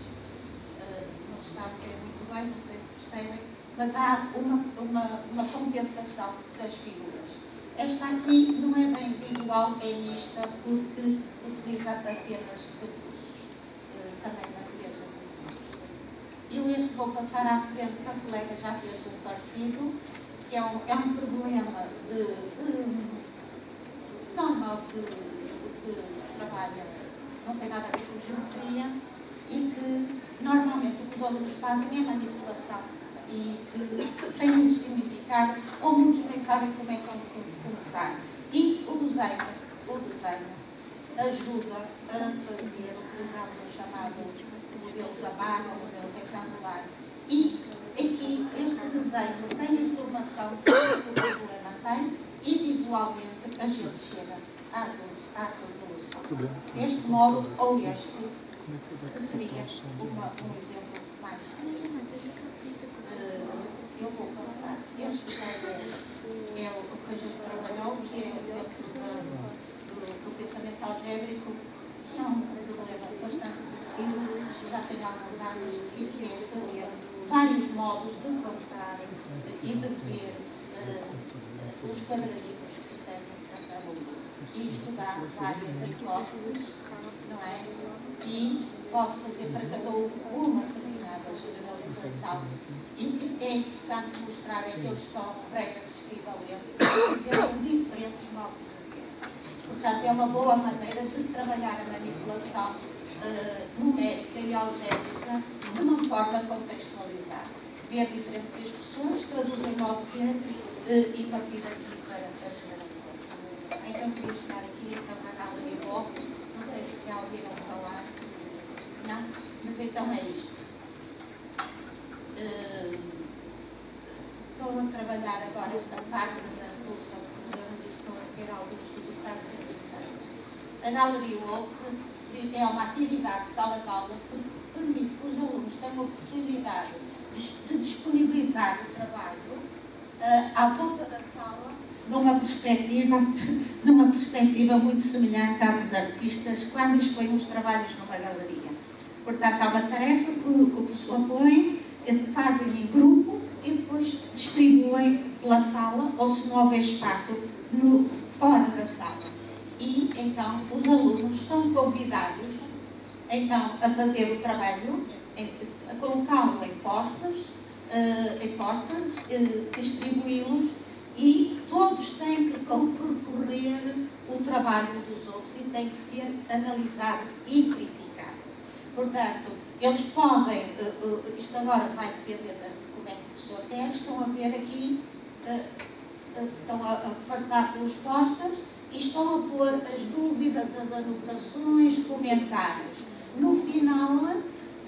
Não se está a ver muito bem, não sei se percebem, mas há uma compensação das figuras. Esta aqui não é bem visual, é mista, porque utiliza apenas recursos, também natureza visual. Eu este vou passar à frente, que a colega já fez um partido, que é um problema normal de trabalho, não tem nada a ver com geometria, e que normalmente o que os alunos fazem é manipulação, e sem muito significado, ou muitos nem sabem como é que vão começar. E o desenho ajuda a fazer, utilizando o chamado modelo da barra, o modelo retangular. E aqui, este desenho tem informação que o problema tem, e visualmente a gente chega à resolução. Este modo ou este, que seria um exemplo mais simples. Eu vou passar. Este é o que a gente trabalhou, que é dentro do pensamento algébrico, que é um problema bastante conhecido, já tem alguns anos, e que é saber vários modos de contar e de ver os quadradinhos que tem cada aluno. E estudar várias hipóteses, não é? E posso fazer para cada um uma determinada generalização. E o que é interessante mostrar é que eles são regras equivalentes, são diferentes modos de ver. Portanto, é uma boa maneira de trabalhar a manipulação numérica e algébrica de uma forma contextualizada. Ver diferentes expressões, traduzir em modo de ver e partir daqui para a generalização. Então, queria chegar aqui então, a análise de bloco. Não sei se já ouviram falar. Não? Mas então é isto. Estou a trabalhar agora esta parte da resolução de problemas e estou a ter alguns resultados interessantes. A Galeria Walk é uma atividade de sala de aula que permite que os alunos tenham a oportunidade de disponibilizar o trabalho à volta da sala numa perspectiva muito semelhante à dos artistas quando expõem os trabalhos numa galeria. Portanto, há uma tarefa que o professor põe, fazem em grupo e depois distribuem pela sala, ou se não houver espaço, fora da sala. E, então, os alunos são convidados, então, a fazer o trabalho, a colocá-lo em postas, distribuí-los, e todos têm que percorrer o trabalho dos outros e tem que ser analisado e criticado. Portanto, eles podem, isto agora vai depender de como é que o professor quer, estão a ver aqui, estão a passar pelos postas e estão a pôr as dúvidas, as anotações, comentários. No final,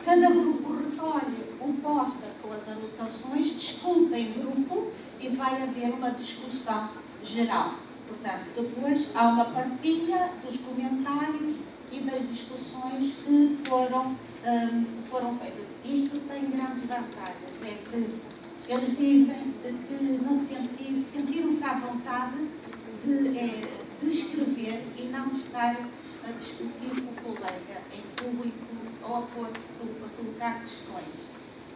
cada grupo recolhe um póster com as anotações, discute em grupo e vai haver uma discussão geral. Portanto, depois há uma partilha dos comentários e das discussões que foram feitas. Isto tem grandes vantagens. É que eles dizem que sentiram-se à vontade de escrever e não de estar a discutir com o colega em público ou a colocar questões.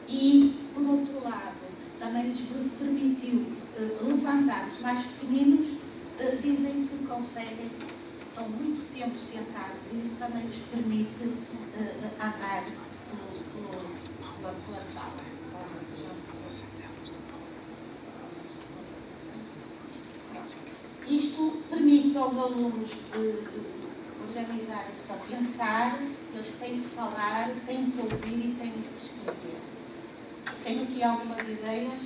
E, por outro lado, também lhes permitiu levantar os mais pequeninos, dizem que conseguem, estão muito tempo sentados e isso também lhes permite andar pela sala. Isto permite aos alunos, os organizarem-se para pensar, eles têm que falar, têm que ouvir e têm que escrever. Tenho aqui algumas ideias,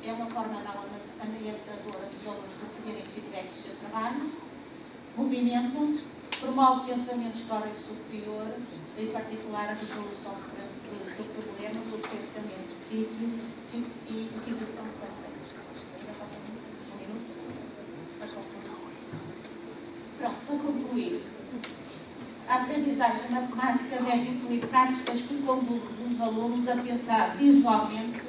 é uma forma não ameaçadora dos alunos receberem feedback do seu trabalho. Movimentam-se, promove pensamento histórico superior, em particular a resolução de problemas, o pensamento crítico e utilização de conceitos. Um minuto? Mas pronto, vou concluir. A aprendizagem matemática deve incluir práticas que conduzem os alunos a pensar visualmente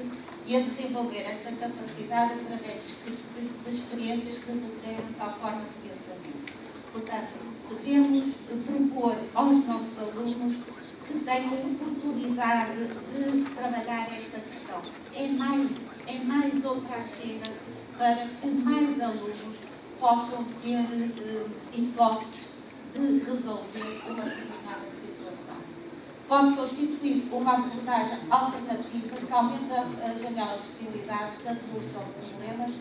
e a desenvolver esta capacidade através de experiências que requerem tal forma de pensamento. Portanto, devemos propor aos nossos alunos que tenham oportunidade de trabalhar esta questão. É mais outra cena para que mais alunos possam ter hipóteses de resolver uma determinada situação. Pode constituir uma abordagem alternativa que aumenta a janela de possibilidades da resolução de problemas,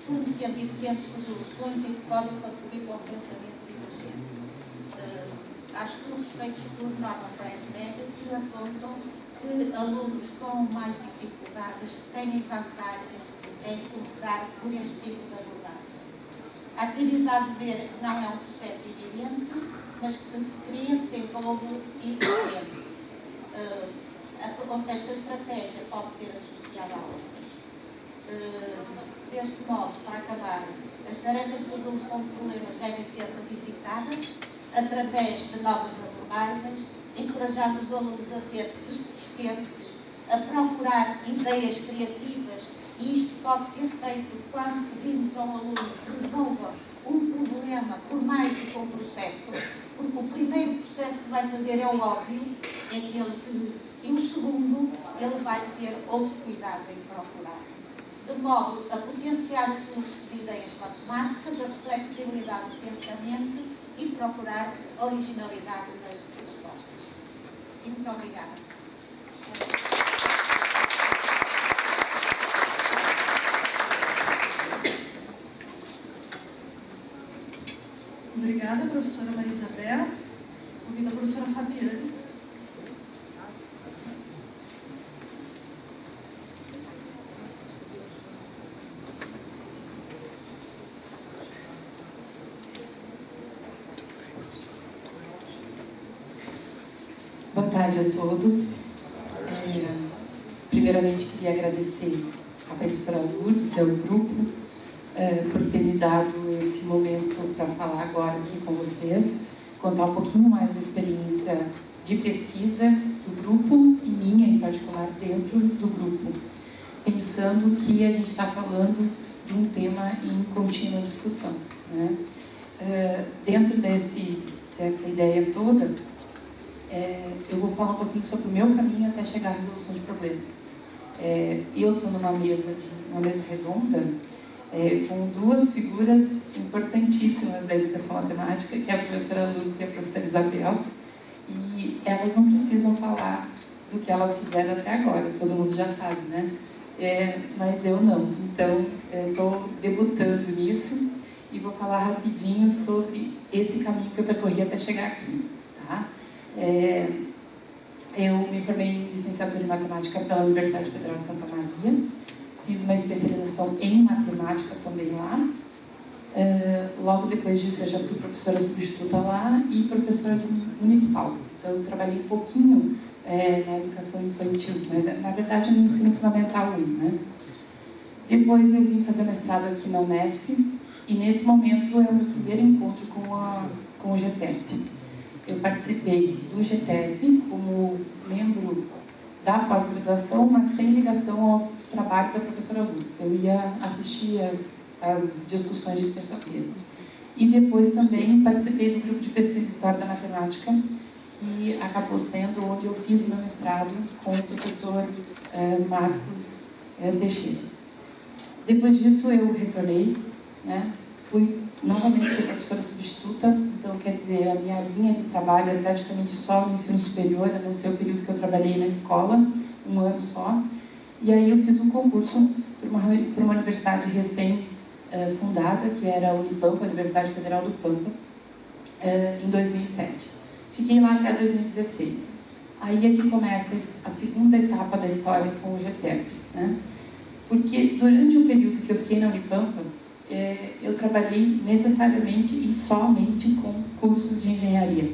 fornecendo diferentes resoluções e que podem contribuir para o pensamento divergente. Há estudos feitos por Norman Price que apontam que alunos com mais dificuldades têm vantagens em começar por este tipo de abordagem. A atividade de ver não é um processo evidente, mas que se cria, desenvolve e aprende-se. Esta estratégia pode ser associada a outras. Deste modo, para acabar, as tarefas de resolução de problemas devem ser revisitadas através de novas abordagens, encorajando os alunos a ser persistentes, a procurar ideias criativas, e isto pode ser feito quando pedimos a um aluno que resolva um problema por mais do que um processo, porque o primeiro processo que vai fazer é o óbvio, é aquele que, e o segundo, ele vai ter outro cuidado em procurar. De modo a potenciar o fluxo de ideias matemáticas, a flexibilidade do pensamento e procurar a originalidade das respostas. E muito obrigada. Obrigada, professora Maria Isabel. Convido a professora Fabiane. Boa tarde a todos. Primeiramente, queria agradecer à professora Lourdes e ao grupo por ter me dado esse momento para falar agora aqui com vocês, contar um pouquinho mais da experiência de pesquisa do grupo e minha, em particular, dentro do grupo, pensando que a gente está falando de um tema em contínua discussão, né? Dentro dessa ideia toda, eu vou falar um pouquinho sobre o meu caminho até chegar à resolução de problemas. Eu estou numa mesa redonda com duas figuras importantíssimas da educação matemática, que é a professora Lúcia e a professora Isabel, e elas não precisam falar do que elas fizeram até agora, todo mundo já sabe, né? Mas eu não. Então, estou debutando nisso e vou falar rapidinho sobre esse caminho que eu percorri até chegar aqui, tá? Eu me formei em licenciatura em matemática pela Universidade Federal de Santa Maria, fiz uma especialização em matemática também lá. Logo depois disso eu já fui professora substituta lá e professora municipal. Então eu trabalhei um pouquinho na educação infantil, mas na verdade no ensino fundamental 1, né? Depois eu vim fazer mestrado aqui na Unesp e nesse momento é o meu primeiro encontro com o GTEP. Eu participei do GTEP como membro da pós-graduação, mas sem ligação ao trabalho da professora Lúcia. Eu ia assistir as discussões de terça-feira. E depois também participei do grupo de pesquisa em História da Matemática, que acabou sendo onde eu fiz o meu mestrado com o professor Marcos Teixeira. Depois disso eu retornei, né? Fui novamente professora substituta, então quer dizer, a minha linha de trabalho é praticamente só no ensino superior, a não ser o período que eu trabalhei na escola, um ano só. E aí eu fiz um concurso para uma universidade recém-fundada, que era a Unipampa, a Universidade Federal do Pampa. em 2007. Fiquei lá até 2016. Aí é que começa a segunda etapa da história com o GTEP, né? Porque durante o período que eu fiquei na Unipampa, eu trabalhei necessariamente e somente com cursos de engenharia.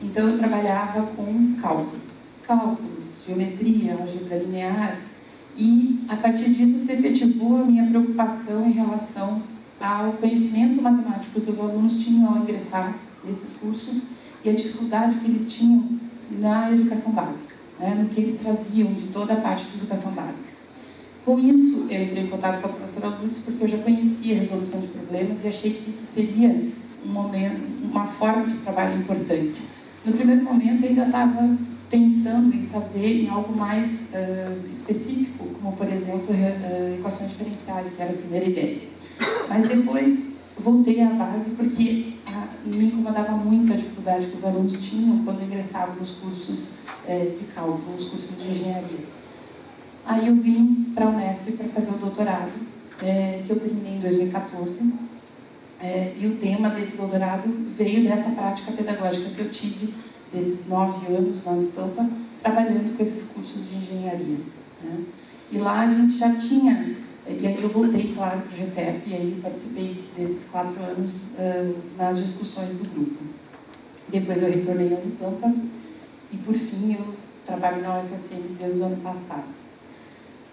Então, eu trabalhava com cálculos, geometria, álgebra linear, e a partir disso se efetivou a minha preocupação em relação ao conhecimento matemático que os alunos tinham ao ingressar nesses cursos e a dificuldade que eles tinham na educação básica, né, no que eles traziam de toda a parte de educação básica. Com isso, eu entrei em contato com a professora Lourdes porque eu já conhecia a resolução de problemas e achei que isso seria uma forma de trabalho importante. No primeiro momento, eu ainda estava pensando em fazer em algo mais específico, como, por exemplo, equações diferenciais, que era a primeira ideia. Mas depois, voltei à base porque me incomodava muito a dificuldade que os alunos tinham quando ingressavam nos cursos de cálculo, nos cursos de engenharia. Aí eu vim para a Unesp para fazer o doutorado, que eu terminei em 2014. E o tema desse doutorado veio dessa prática pedagógica que eu tive desses 9 anos lá no Pampa, trabalhando com esses cursos de engenharia, né? E lá a gente já tinha, e aí eu voltei, claro, para o GTEP, e aí participei desses 4 anos nas discussões do grupo. Depois eu retornei ao Pampa, e por fim eu trabalho na UFSM desde o ano passado.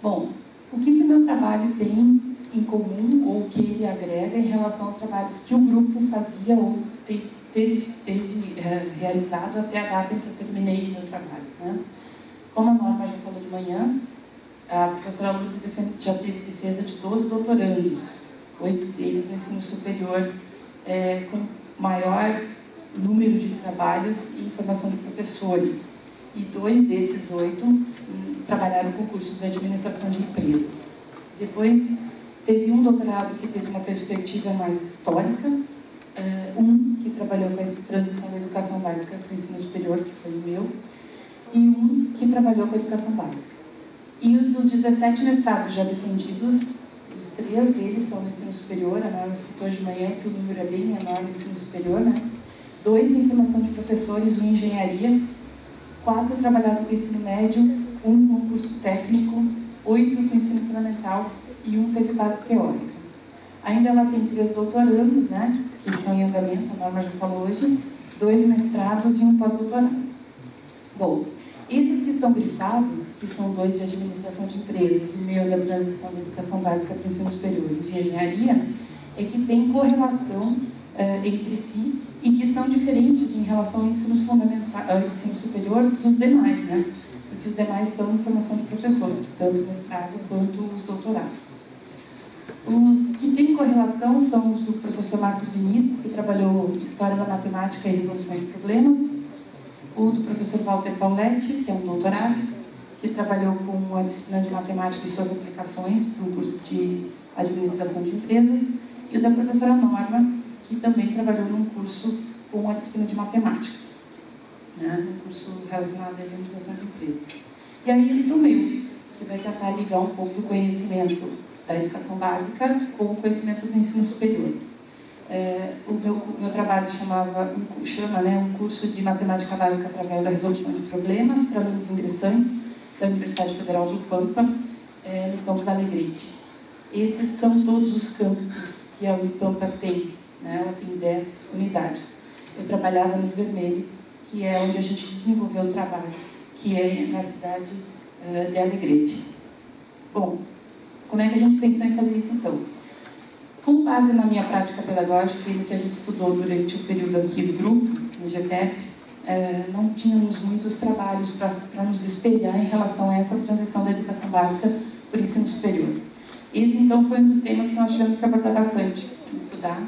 Bom, o que o meu trabalho tem em comum, ou o que ele agrega em relação aos trabalhos que o grupo fazia ou teve realizado até a data em que eu terminei o meu trabalho, né? Como a Norma já falou de manhã, a professora Lourdes já teve defesa de 12 doutorandos, 8 deles no ensino superior, com maior número de trabalhos e formação de professores. E 2 desses 8 trabalharam com cursos de administração de empresas. Depois, teve um doutorado que teve uma perspectiva mais histórica, um que trabalhou com a transição da educação básica para o ensino superior, que foi o meu, e um que trabalhou com a educação básica. E dos 17 mestrados já defendidos, os 3 deles são no ensino superior, a Norma citou de manhã que o número é bem menor no ensino superior, né? 2 em formação de professores, 1 em engenharia, 4 trabalharam com o ensino médio, 1 com curso técnico, 8 com o ensino fundamental e 1 teve base teórica. Ainda ela tem 3 doutorandos, né, que estão em andamento, a Norma já falou hoje, 2 mestrados e 1 pós-doutorado. Bom, esses que estão grifados, que são 2 de administração de empresas, o meu da transição da educação básica para o ensino superior e de engenharia, é que tem correlação entre si e que são diferentes em relação ao ensino superior dos demais, né? Porque os demais são em formação de professores, tanto o mestrado quanto os doutorados. Os que têm correlação são os do professor Marcos Vinícius, que trabalhou História da Matemática e Resolução de Problemas, o do professor Walter Pauletti, que é um doutorado, que trabalhou com a disciplina de Matemática e suas aplicações para um curso de Administração de Empresas, e o da professora Norma, que também trabalhou num curso com a disciplina de Matemática, né, um curso relacionado à Administração de Empresas. E aí entra o meu, que vai tentar ligar um pouco do conhecimento da educação básica com o conhecimento do ensino superior. O meu trabalho chama um curso de matemática básica através da resolução de problemas para alunos ingressantes da Universidade Federal do Pampa, no campus Alegrete. Esses são todos os campos que a Unipampa tem, né? Ela tem 10 unidades. Eu trabalhava no Vermelho, que é onde a gente desenvolveu o trabalho, que é na cidade de Alegrete. Bom, como é que a gente pensou em fazer isso então? Com base na minha prática pedagógica e no que a gente estudou durante o período aqui do grupo, no GTEP, não tínhamos muitos trabalhos para nos espelhar em relação a essa transição da educação básica para o ensino superior. Esse, então, foi um dos temas que nós tivemos que abordar bastante, estudar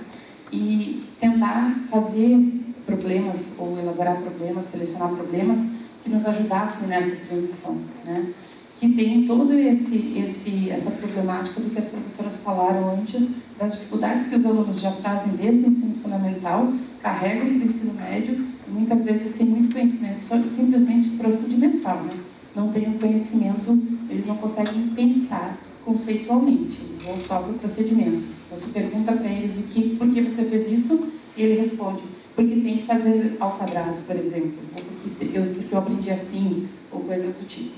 e tentar fazer problemas, ou elaborar problemas, selecionar problemas que nos ajudassem nessa transição, né? Que tem toda essa problemática do que as professoras falaram antes, das dificuldades que os alunos já trazem desde o ensino fundamental, carregam para o ensino médio, e muitas vezes têm muito conhecimento só simplesmente procedimental, né? Não têm um conhecimento, eles não conseguem pensar conceitualmente, eles vão só para o procedimento. Você pergunta para eles por que você fez isso, e ele responde, porque tem que fazer ao quadrado, por exemplo, ou porque eu aprendi assim, ou coisas do tipo.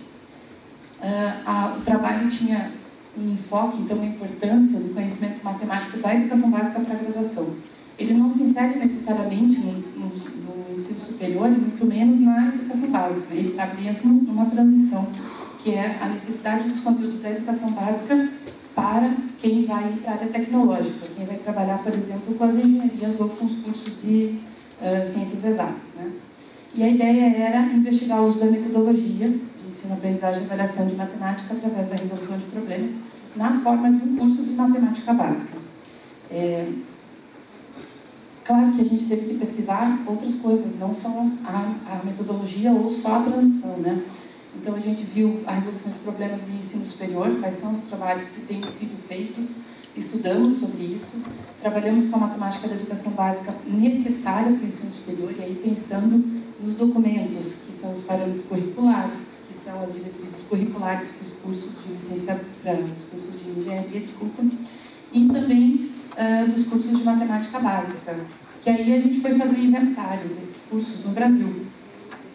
O trabalho tinha um enfoque, então, a importância do conhecimento matemático da educação básica para a graduação. Ele não se insere necessariamente no ensino superior, e muito menos na educação básica. Ele está mesmo numa transição, que é a necessidade dos conteúdos da educação básica para quem vai para a área tecnológica, quem vai trabalhar, por exemplo, com as engenharias ou com os cursos de ciências exatas, né? E a ideia era investigar o uso da metodologia de ensino, aprendizagem e avaliação de matemática através da resolução de problemas na forma de um curso de matemática básica. Claro que a gente teve que pesquisar outras coisas, não só a metodologia ou só a transição, né? Então, a gente viu a resolução de problemas no ensino superior, quais são os trabalhos que têm sido feitos, estudamos sobre isso, trabalhamos com a matemática da educação básica necessária para o ensino superior, e aí pensando nos documentos, que são os parâmetros curriculares, que são as diretrizes curriculares para os cursos de licenciatura, os cursos de engenharia, e também dos cursos de matemática básica, que aí a gente foi fazer um inventário desses cursos no Brasil.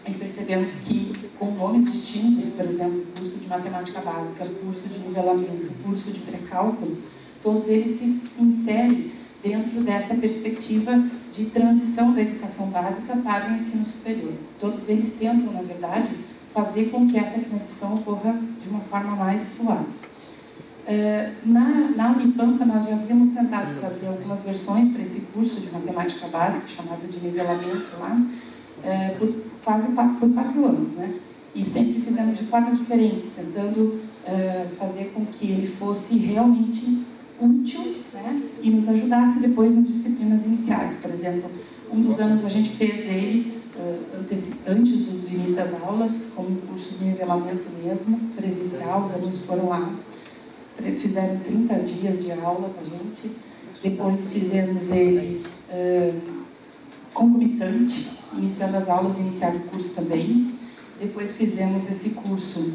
E percebemos que, com nomes distintos, por exemplo, curso de matemática básica, curso de nivelamento, curso de pré-cálculo, todos eles se inserem dentro dessa perspectiva de transição da educação básica para o ensino superior. Todos eles tentam, na verdade, fazer com que essa transição ocorra de uma forma mais suave. Na Unipampa, nós já havíamos tentado fazer algumas versões para esse curso de matemática básica, chamado de nivelamento lá, por 4 anos, né? E sempre fizemos de formas diferentes, tentando fazer com que ele fosse realmente útil, né? E nos ajudasse depois nas disciplinas iniciais. Por exemplo, um dos anos a gente fez ele antes do início das aulas, como um curso de nivelamento mesmo, presencial, os alunos foram lá, fizeram 30 dias de aula com a gente, depois fizemos ele concomitante, iniciando as aulas e iniciando o curso também. Depois fizemos esse curso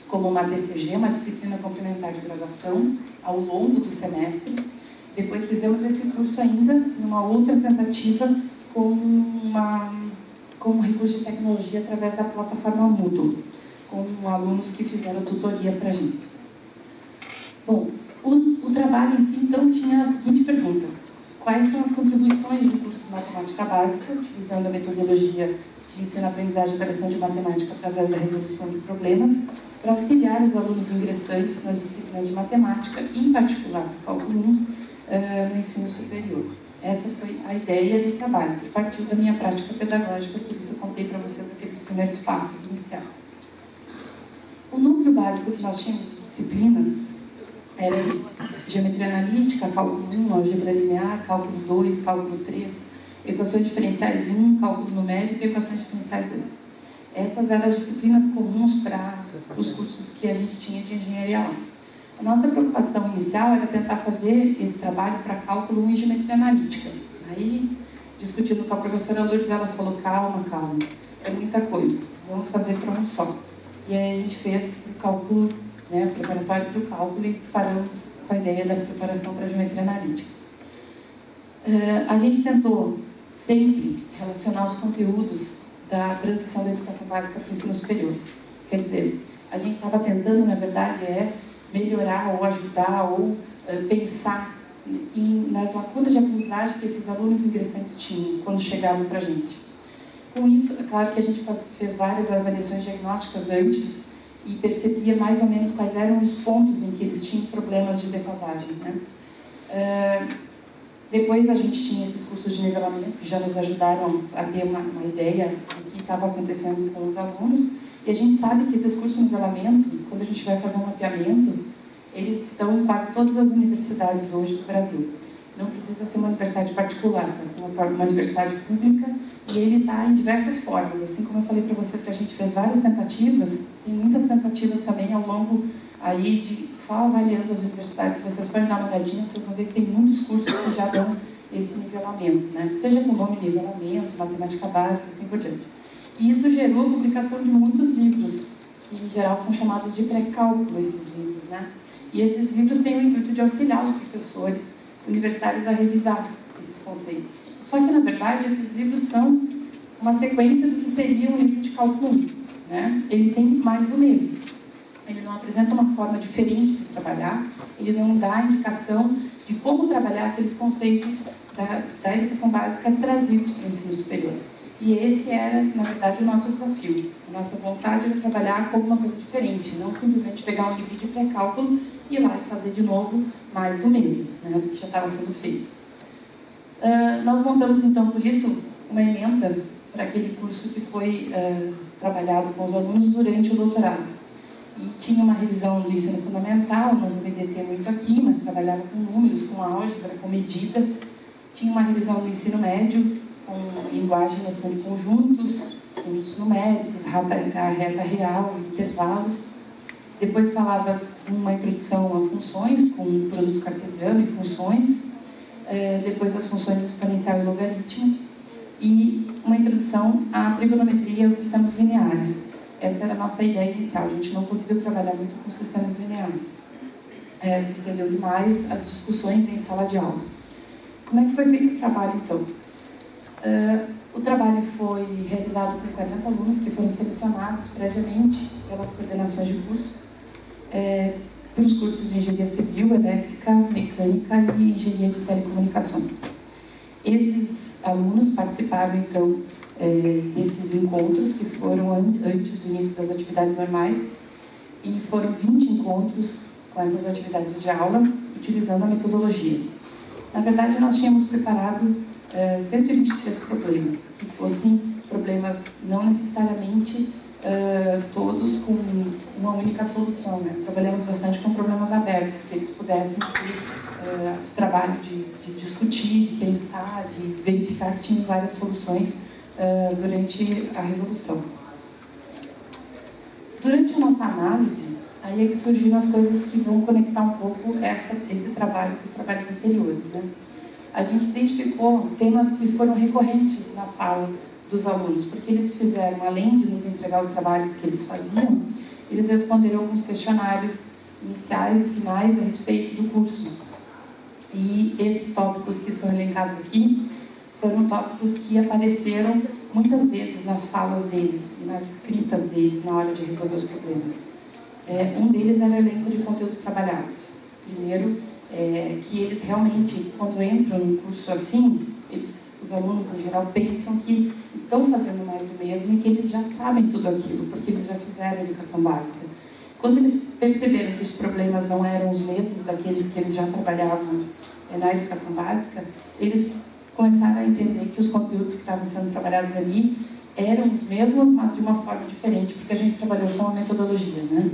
como uma DCG, uma disciplina complementar de graduação, ao longo do semestre. Depois fizemos esse curso ainda numa outra tentativa com um recurso de tecnologia através da plataforma Moodle, com alunos que fizeram tutoria para a gente. Bom, o trabalho em si, então, tinha a seguinte pergunta: quais são as contribuições do curso de matemática básica, utilizando a metodologia de ensino-aprendizagem e avaliação de matemática através da resolução de problemas, para auxiliar os alunos ingressantes nas disciplinas de matemática, em particular do cálculo 1, no ensino superior? Essa foi a ideia do trabalho, que partiu da minha prática pedagógica, por isso eu contei para vocês aqueles primeiros passos iniciais. O núcleo básico que nós tínhamos de disciplinas era esse: geometria analítica, cálculo 1, álgebra linear, cálculo 2, cálculo 3, equações diferenciais 1, cálculo numérico e equações diferenciais 2. Essas eram as disciplinas comuns para os cursos que a gente tinha de engenharia lá. A nossa preocupação inicial era tentar fazer esse trabalho para cálculo 1 e geometria analítica. Aí, discutindo com a professora Lourdes, ela falou: calma, é muita coisa, vamos fazer para um só. E aí a gente fez o cálculo, né, preparatório para o cálculo, e paramos com a ideia da preparação para a geometria analítica. A gente tentou sempre relacionar os conteúdos da transição da educação básica para o ensino superior. Quer dizer, a gente estava tentando, na verdade, melhorar ou ajudar ou pensar nas lacunas de aprendizagem que esses alunos ingressantes tinham quando chegavam para a gente. Com isso, é claro que a gente fez várias avaliações diagnósticas antes e percebia mais ou menos quais eram os pontos em que eles tinham problemas de defasagem, né? Depois a gente tinha esses cursos de nivelamento que já nos ajudaram a ter uma ideia do que estava acontecendo com os alunos. E a gente sabe que esses cursos de nivelamento, quando a gente vai fazer um mapeamento, eles estão em quase todas as universidades hoje do Brasil. Não precisa ser uma universidade particular, pode ser uma universidade pública, e ele está em diversas formas. Assim como eu falei para vocês que a gente fez várias tentativas, tem muitas tentativas também ao longo aí de só avaliando as universidades. Se vocês forem dar uma olhadinha, vocês vão ver que tem muitos cursos que já dão esse nivelamento, né? Seja com o nome nivelamento, matemática básica, assim por diante. E isso gerou a publicação de muitos livros, que em geral são chamados de pré-cálculo, esses livros, né? E esses livros têm o intuito de auxiliar os professores universitários a revisar esses conceitos. Só que, na verdade, esses livros são uma sequência do que seria um livro de cálculo 1, né? Ele tem mais do mesmo. Ele não apresenta uma forma diferente de trabalhar, ele não dá indicação de como trabalhar aqueles conceitos da educação básica trazidos para o ensino superior. E esse era, na verdade, o nosso desafio. A nossa vontade era trabalhar com alguma coisa diferente, não simplesmente pegar um livro de pré-cálculo e ir lá e fazer de novo mais do mesmo, né, do que já estava sendo feito. Nós montamos, então, por isso, uma ementa para aquele curso que foi trabalhado com os alunos durante o doutorado. E tinha uma revisão do ensino fundamental, não vou me deter muito aqui, mas trabalhava com números, com álgebra, com medida. Tinha uma revisão do ensino médio, com linguagem e noção de conjuntos numéricos, a reta real, intervalos. Depois falava uma introdução a funções, com produto cartesiano e funções. Depois as funções exponencial e logaritmo. E uma introdução à trigonometria e aos sistemas lineares. Essa era a nossa ideia inicial. A gente não conseguiu trabalhar muito com sistemas lineares. Se estendeu demais as discussões em sala de aula. Como é que foi feito o trabalho, então? O trabalho foi realizado por 40 alunos que foram selecionados previamente pelas coordenações de curso, para os cursos de Engenharia Civil, Elétrica, Mecânica e Engenharia de Telecomunicações. Esses alunos participaram, então, desses encontros, que foram antes do início das atividades normais, e foram 20 encontros com essas atividades de aula, utilizando a metodologia. Na verdade, nós tínhamos preparado 123 problemas, que fossem problemas não necessariamente todos com uma única solução, né? Trabalhamos bastante com problemas abertos, que eles pudessem ter trabalho de discutir, de pensar, de verificar que tinham várias soluções durante a resolução. Durante a nossa análise, aí é que surgiram as coisas que vão conectar um pouco esse trabalho com os trabalhos anteriores, né? A gente identificou temas que foram recorrentes na fala dos alunos, porque eles fizeram, além de nos entregar os trabalhos que eles faziam, eles responderam alguns questionários iniciais e finais a respeito do curso. E esses tópicos que estão elencados aqui foram tópicos que apareceram muitas vezes nas falas deles e nas escritas deles na hora de resolver os problemas. Um deles era o elenco de conteúdos trabalhados. Primeiro, que eles realmente, quando entram num curso assim, os alunos, em geral, pensam que estão fazendo mais do mesmo e que eles já sabem tudo aquilo, porque eles já fizeram a educação básica. Quando eles perceberam que os problemas não eram os mesmos daqueles que eles já trabalhavam na educação básica, eles começaram a entender que os conteúdos que estavam sendo trabalhados ali eram os mesmos, mas de uma forma diferente, porque a gente trabalhou com a metodologia, né?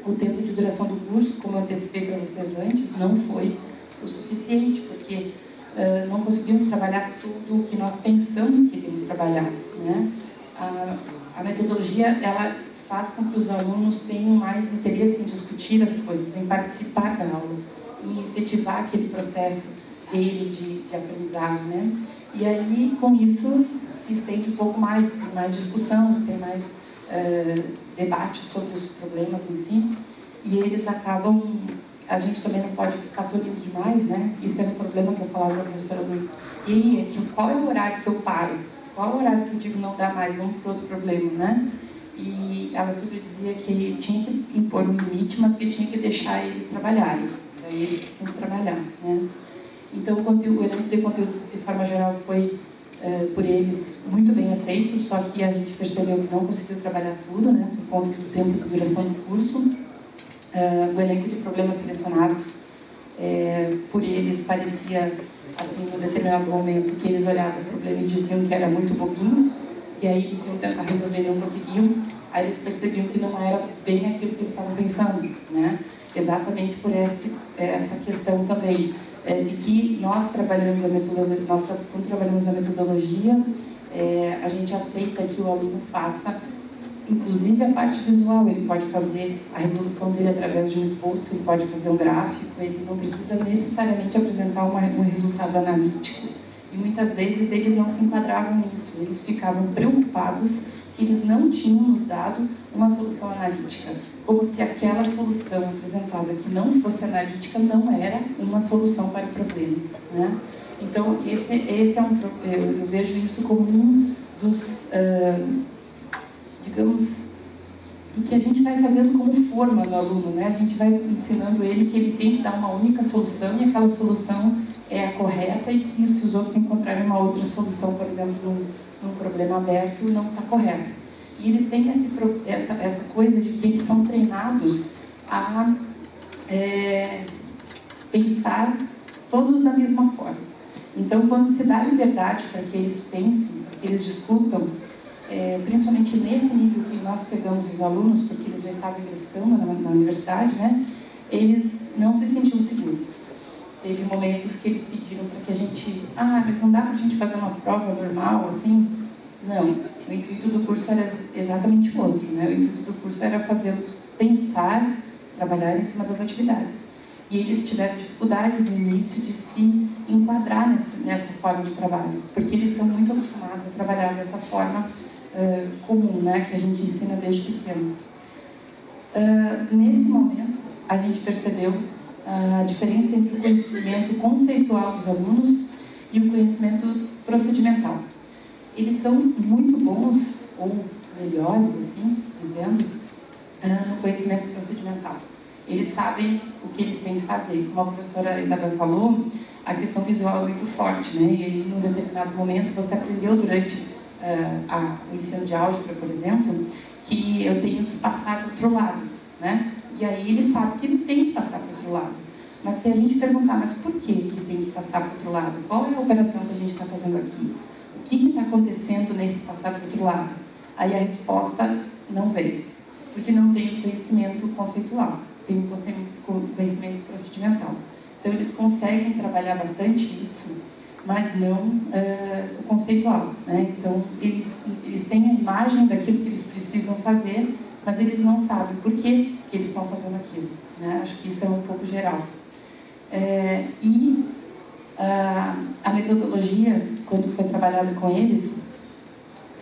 O tempo de duração do curso, como eu antecipei para vocês antes, não foi o suficiente, porque não conseguimos trabalhar tudo o que nós pensamos que iríamos trabalhar, né? A metodologia, ela faz com que os alunos tenham mais interesse em discutir as coisas, em participar da aula, em efetivar aquele processo deles de aprendizado, né? E aí, com isso, se estende um pouco mais, tem mais discussão, tem mais debate sobre os problemas em si, e eles acabam, a gente também não pode ficar tolindo demais, né? Isso é um problema que eu falava para a professora Luiz. E aí, qual é o horário que eu paro? Qual é o horário que eu digo não dá mais, vamos para outro problema, né? E ela sempre dizia que tinha que impor um limite, mas que tinha que deixar eles trabalharem, daí eles tinham que trabalhar, né? Então, o elenco de conteúdos, de forma geral, foi por eles muito bem aceito, só que a gente percebeu que não conseguiu trabalhar tudo, né, por conta do tempo de duração do curso. O elenco de problemas selecionados, por eles, parecia, assim, em um determinado momento, que eles olhavam o problema e diziam que era muito bobinho, e aí eles iam tentar resolver e não conseguiam, aí eles percebiam que não era bem aquilo que eles estavam pensando, né, exatamente por essa questão também. De que nós trabalhamos a metodologia, quando trabalhamos a metodologia, a gente aceita que o aluno faça, inclusive a parte visual, ele pode fazer a resolução dele através de um esboço, ele pode fazer um gráfico, ele não precisa necessariamente apresentar um resultado analítico. E muitas vezes eles não se enquadravam nisso, eles ficavam preocupados que eles não tinham nos dado uma solução analítica, como se aquela solução apresentada que não fosse analítica não era uma solução para o problema, né? Então, esse é eu vejo isso como um dos, digamos, o que a gente vai fazendo como forma no aluno, né? A gente vai ensinando ele que ele tem que dar uma única solução e aquela solução é a correta e que se os outros encontrarem uma outra solução, por exemplo, num problema aberto, não está correto. E eles têm essa coisa de que eles são treinados a pensar todos da mesma forma. Então, quando se dá liberdade para que eles pensem, para que eles discutam, principalmente nesse nível que nós pegamos os alunos, porque eles já estavam ingressando na universidade, né, eles não se sentiam seguros. Teve momentos que eles pediram para que a gente, mas não dá para a gente fazer uma prova normal, assim? Não, o intuito do curso era exatamente outro, né? O intuito do curso era fazê-los pensar, trabalhar em cima das atividades. E eles tiveram dificuldades no início de se enquadrar nessa forma de trabalho, porque eles estão muito acostumados a trabalhar dessa forma comum, né, que a gente ensina desde pequeno. Nesse momento, a gente percebeu a diferença entre o conhecimento conceitual dos alunos e o conhecimento procedimental. Eles são muito bons, ou melhores, assim, dizendo, no conhecimento procedimental. Eles sabem o que eles têm que fazer. Como a professora Isabel falou, a questão visual é muito forte, né? E em um determinado momento, você aprendeu durante o ensino de álgebra, por exemplo, que eu tenho que passar do outro lado, né? E aí ele sabe que ele tem que passar para o outro lado. Mas se a gente perguntar, mas por que ele tem que passar para o outro lado? Qual é a operação que a gente está fazendo aqui? O que está acontecendo nesse passar para o outro lado? Aí a resposta não vem, porque não tem conhecimento conceitual, tem conhecimento procedimental. Então eles conseguem trabalhar bastante isso, mas não o conceitual, né? Então eles têm a imagem daquilo que eles precisam fazer, mas eles não sabem por que eles estão fazendo aquilo, né? Acho que isso é um pouco geral. A metodologia, quando foi trabalhada com eles,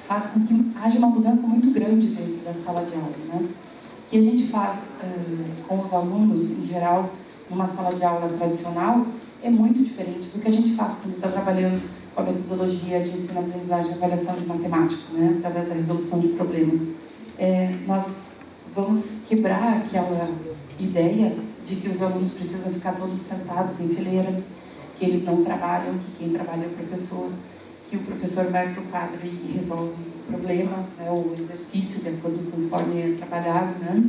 faz com que haja uma mudança muito grande dentro da sala de aula, né? O que a gente faz com os alunos, em geral, numa sala de aula tradicional, é muito diferente do que a gente faz quando está trabalhando com a metodologia de ensino-aprendizagem e avaliação de matemática, né? Através da resolução de problemas. Nós vamos quebrar aquela ideia de que os alunos precisam ficar todos sentados em fileira, que eles não trabalham, que quem trabalha é o professor, que o professor vai para o quadro e resolve o problema, né, o exercício, de acordo com conforme é trabalhado, né?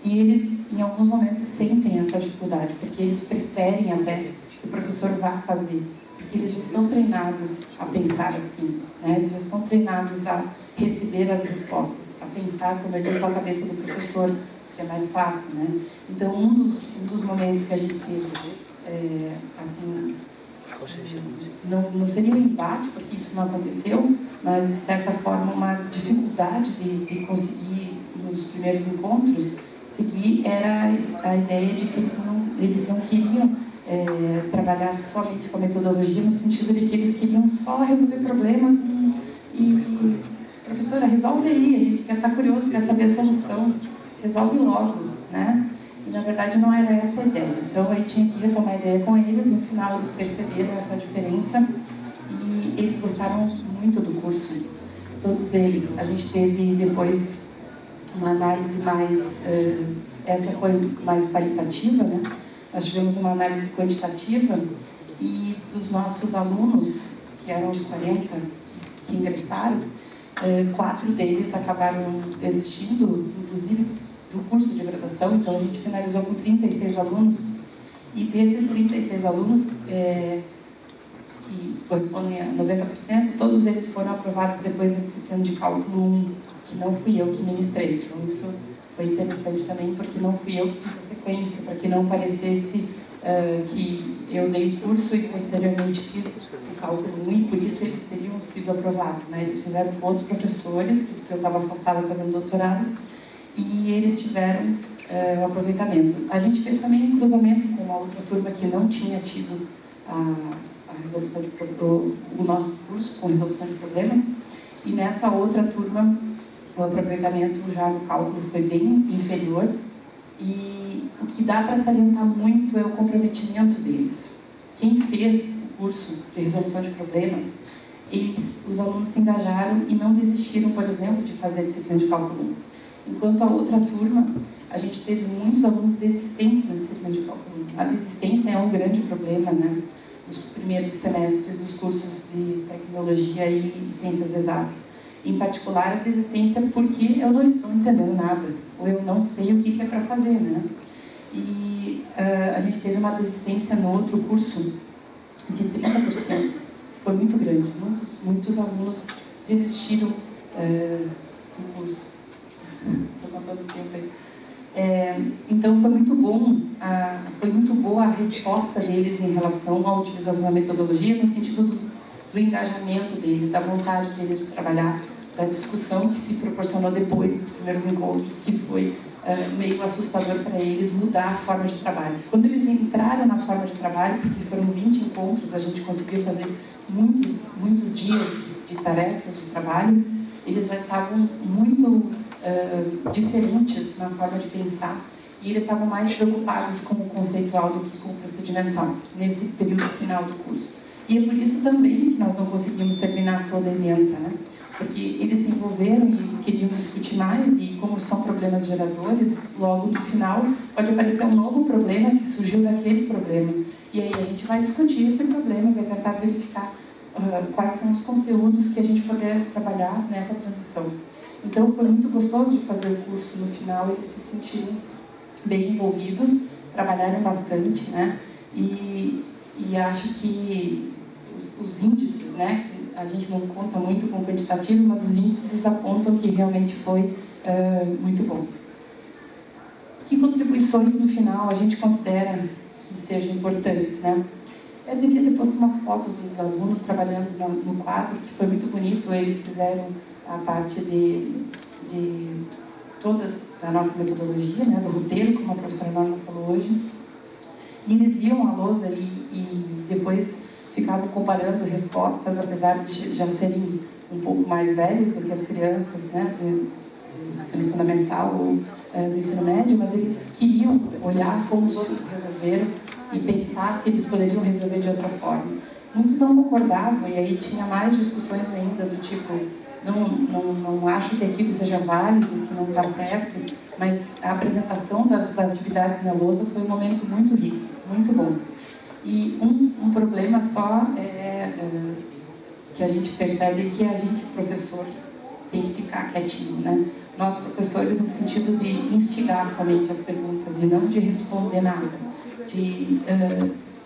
E eles, em alguns momentos, sentem essa dificuldade, porque eles preferem até que o professor vá fazer, porque eles já estão treinados a pensar assim, né? Eles já estão treinados a receber as respostas, a pensar como ele com a cabeça do professor, que é mais fácil, né? Então, um dos momentos que a gente teve, assim, não seria um embate, porque isso não aconteceu, mas, de certa forma, uma dificuldade de conseguir, nos primeiros encontros, seguir era a ideia de que eles não queriam trabalhar somente com a metodologia, no sentido de que eles queriam só resolver problemas e professora, resolve aí, a gente quer estar curioso, quer saber a solução, resolve logo, né? E, na verdade, não era essa a ideia. Então, eu tinha que retomar a ideia com eles, no final eles perceberam essa diferença e eles gostaram muito do curso, todos eles. A gente teve, depois, uma análise mais, essa foi mais qualitativa, né? Nós tivemos uma análise quantitativa e dos nossos alunos, que eram os 40 que ingressaram, 4 deles acabaram desistindo, inclusive, do curso de graduação. Então, a gente finalizou com 36 alunos, e desses 36 alunos, que correspondem a 90%, todos eles foram aprovados depois da disciplina de cálculo 1, que não fui eu que ministrei. Então, isso foi interessante também, porque não fui eu que fiz a sequência, para que não parecesse que eu dei o curso e posteriormente fiz o cálculo 1, e por isso eles teriam sido aprovados, né? Eles fizeram com outros professores, porque eu estava afastada fazendo doutorado, e eles tiveram o aproveitamento. A gente fez também um cruzamento com uma outra turma que não tinha tido a resolução de o nosso curso com resolução de problemas, e nessa outra turma o aproveitamento já no cálculo foi bem inferior, e o que dá para salientar muito é o comprometimento deles. Quem fez o curso de resolução de problemas, os alunos se engajaram e não desistiram, por exemplo, de fazer a disciplina de cálculo 1. Enquanto a outra turma, a gente teve muitos alunos desistentes na disciplina de cálculo 1. A desistência é um grande problema, né, nos primeiros semestres dos cursos de tecnologia e ciências exatas. Em particular, a desistência porque eu não estou entendendo nada, ou eu não sei o que é para fazer, né? E a gente teve uma desistência no outro curso de 30%. Foi muito grande. Muitos alunos desistiram do curso. Estou contando o tempo aí. Então, foi muito boa a resposta deles em relação à utilização da metodologia, no sentido do engajamento deles, da vontade deles de trabalhar, da discussão que se proporcionou depois dos primeiros encontros, que foi meio assustador para eles mudar a forma de trabalho. Quando eles entraram na forma de trabalho, porque foram 20 encontros, a gente conseguiu fazer muitos dias de tarefas de trabalho, eles já estavam muito diferentes na forma de pensar e eles estavam mais preocupados com o conceitual do que com o procedimental, nesse período final do curso. E é por isso também que nós não conseguimos terminar toda a ementa, né? Porque eles se envolveram e eles queriam discutir mais, e como são problemas geradores, logo no final pode aparecer um novo problema que surgiu daquele problema. E aí a gente vai discutir esse problema, vai tentar verificar quais são os conteúdos que a gente poder trabalhar nessa transição. Então foi muito gostoso de fazer o curso no final, eles se sentiram bem envolvidos, trabalharam bastante, né? E acho que os índices, né? A gente não conta muito com o quantitativo, mas os índices apontam que realmente foi muito bom. Que contribuições no final a gente considera que sejam importantes, né? Eu devia ter posto umas fotos dos alunos trabalhando no quadro, que foi muito bonito. Eles fizeram a parte de toda a nossa metodologia, né, do roteiro, como a professora Norma falou hoje. E eles iam à lousa e depois ficavam comparando respostas, apesar de já serem um pouco mais velhos do que as crianças, né, do ensino fundamental ou do ensino médio, mas eles queriam olhar como os outros resolveram e pensar se eles poderiam resolver de outra forma. Muitos não concordavam, e aí tinha mais discussões ainda do tipo, não acho que aquilo seja válido, que não está certo, mas a apresentação das atividades na lousa foi um momento muito rico, muito bom. E um problema só que a gente percebe que a gente, professor, tem que ficar quietinho, né? Nós, professores, no sentido de instigar somente as perguntas e não de responder nada.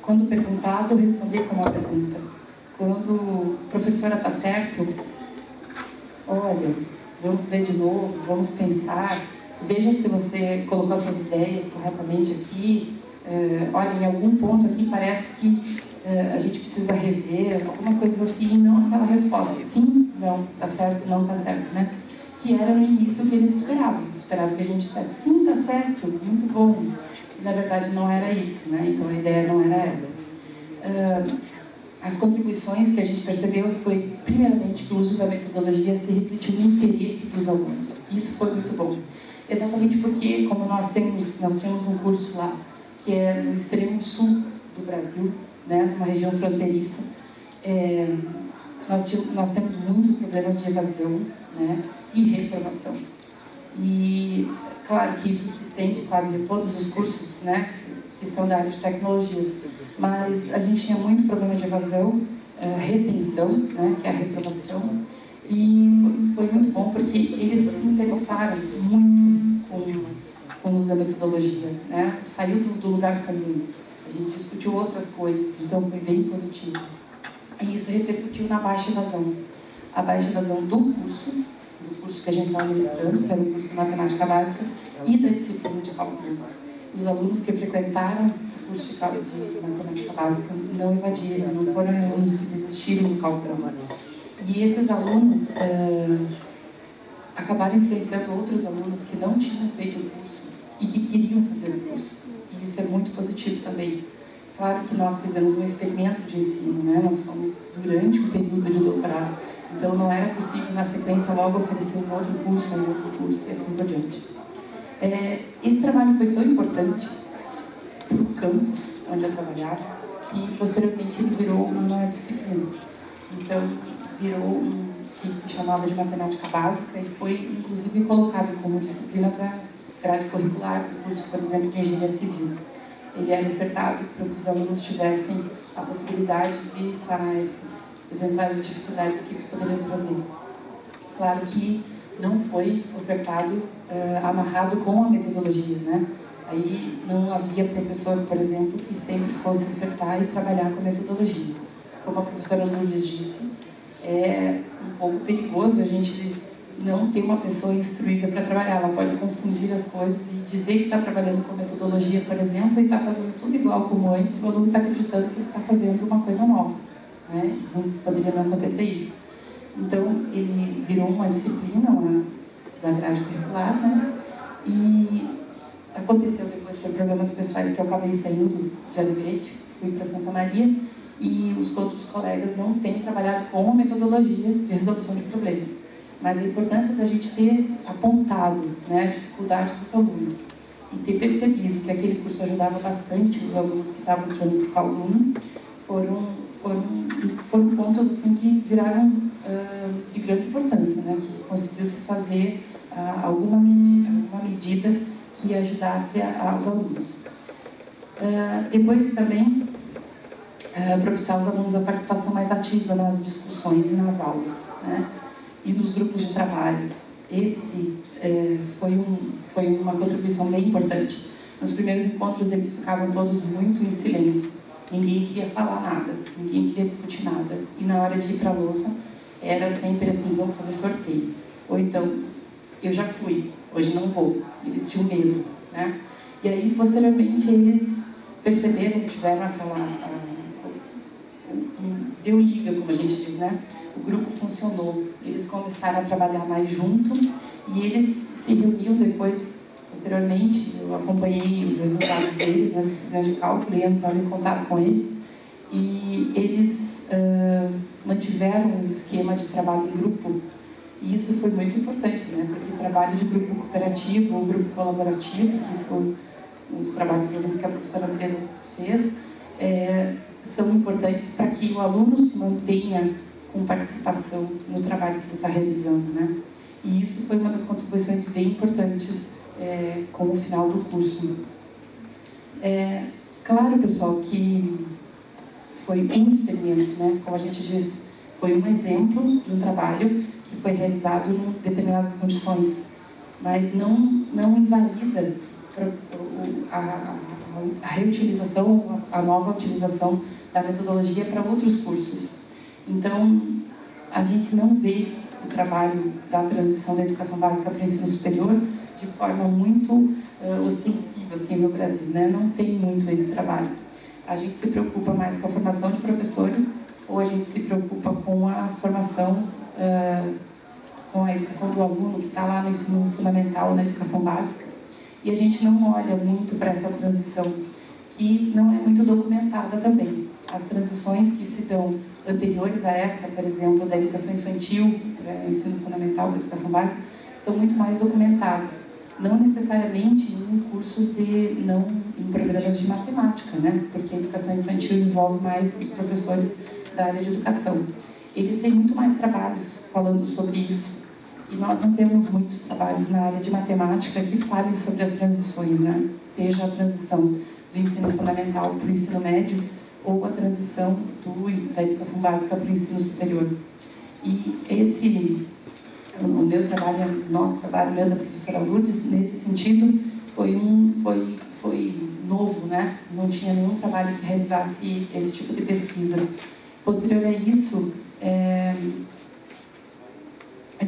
Quando perguntado, responder com uma pergunta. Quando a professora está certo, olha, vamos ver de novo, vamos pensar, veja se você colocou suas ideias corretamente aqui, olha, em algum ponto aqui parece que a gente precisa rever, algumas coisas assim, e não aquela resposta, sim, não, está certo, não está certo, né? Que era no início o que eles esperavam que a gente dissesse, sim, está certo, muito bom. E, na verdade, não era isso, né? Então a ideia não era essa. As contribuições que a gente percebeu foi, primeiramente, que o uso da metodologia se refletiu no interesse dos alunos. Isso foi muito bom. Exatamente porque, como nós tínhamos um curso lá, que é no extremo sul do Brasil, né, numa região fronteiriça, nós temos muitos problemas de evasão, né, e reprovação. E, claro que isso se estende quase a todos os cursos, né, que são da área de tecnologias, mas a gente tinha muito problema de evasão, retenção, né, que é a reprovação, e foi muito bom porque eles se interessaram muito com o uso da metodologia, né, saiu do lugar comum, a gente discutiu outras coisas, então foi bem positivo. E isso repercutiu na baixa evasão. A baixa evasão do curso que a gente estava ministrando, que era o curso de matemática básica, e da disciplina de cálculo. Os alunos que frequentaram o curso de matemática básica não evadiram, não foram alunos que desistiram do cálculo. E esses alunos acabaram influenciando outros alunos que não tinham feito o curso e que queriam fazer o curso. E isso é muito positivo também. Claro que nós fizemos um experimento de ensino, né? Nós fomos durante o período de doutorado. Então, não era possível, na sequência, logo oferecer um outro curso e assim por diante. Esse trabalho foi tão importante para o campus onde eu trabalhava, que posteriormente ele virou uma disciplina. Então, virou um que se chamava de matemática básica e foi, inclusive, colocado como disciplina para grade curricular do curso, por exemplo, de engenharia civil. Ele era ofertado para que os alunos tivessem a possibilidade de sanar essas eventuais dificuldades que eles poderiam trazer. Claro que não foi ofertado amarrado com a metodologia, né? Aí não havia professor, por exemplo, que sempre fosse ofertar e trabalhar com a metodologia. Como a professora Lourdes disse, é um pouco perigoso a gente não ter uma pessoa instruída para trabalhar. Ela pode confundir as coisas e dizer que está trabalhando com metodologia, por exemplo, e está fazendo tudo igual como antes, o aluno está acreditando que ele está fazendo uma coisa nova, né? Não poderia não acontecer isso. Então, ele virou uma disciplina da grade curricular, né? E aconteceu depois por problemas pessoais que eu acabei saindo de Alegrete, fui para Santa Maria, e os outros colegas não têm trabalhado com a metodologia de resolução de problemas. Mas a importância da gente ter apontado, né, a dificuldade dos alunos e ter percebido que aquele curso ajudava bastante os alunos que estavam entrando para o Calum, foram pontos assim, que viraram de grande importância, né, que conseguiu-se fazer alguma medida que ajudasse aos alunos. Depois também propiciar os alunos a participação mais ativa nas discussões e nas aulas, né? E nos grupos de trabalho. Esse foi uma contribuição bem importante. Nos primeiros encontros eles ficavam todos muito em silêncio. Ninguém queria falar nada, ninguém queria discutir nada. E na hora de ir para a louça, era sempre assim, vamos fazer sorteio. Ou então, eu já fui, hoje não vou. Eles tinham medo, né? E aí, posteriormente, eles perceberam que tiveram deu liga, como a gente diz, né? O grupo funcionou, eles começaram a trabalhar mais junto e eles se reuniam depois, posteriormente, eu acompanhei os resultados deles nas disciplinas de cálculo e entrava em contato com eles e eles mantiveram um esquema de trabalho em grupo e isso foi muito importante, né? Porque o trabalho de grupo cooperativo ou grupo colaborativo, que foi um dos trabalhos, por exemplo, que a professora Teresa fez, são importantes para que o aluno se mantenha com participação no trabalho que ele está realizando, né? E isso foi uma das contribuições bem importantes com o final do curso. Claro, pessoal, que foi um experimento, né? Como a gente diz, foi um exemplo de um trabalho que foi realizado em determinadas condições, mas não invalida a reutilização, a nova utilização da metodologia para outros cursos. Então, a gente não vê o trabalho da transição da educação básica para o ensino superior de forma muito ostensiva assim, no Brasil, né? Não tem muito esse trabalho. A gente se preocupa mais com a formação de professores ou a gente se preocupa com a formação, com a educação do aluno que está lá no ensino fundamental, na educação básica. E a gente não olha muito para essa transição, que não é muito documentada também. As transições que se dão anteriores a essa, por exemplo, da educação infantil para o ensino fundamental, da educação básica, são muito mais documentadas. Não necessariamente em cursos em programas de matemática, né? Porque a educação infantil envolve mais os professores da área de educação. Eles têm muito mais trabalhos falando sobre isso. E nós não temos muitos trabalhos na área de matemática que falem sobre as transições, né? Seja a transição do ensino fundamental para o ensino médio ou a transição da educação básica para o ensino superior. E o meu trabalho, nosso trabalho, meu da professora Lourdes, nesse sentido, foi novo, né? Não tinha nenhum trabalho que realizasse esse tipo de pesquisa. Posterior a isso,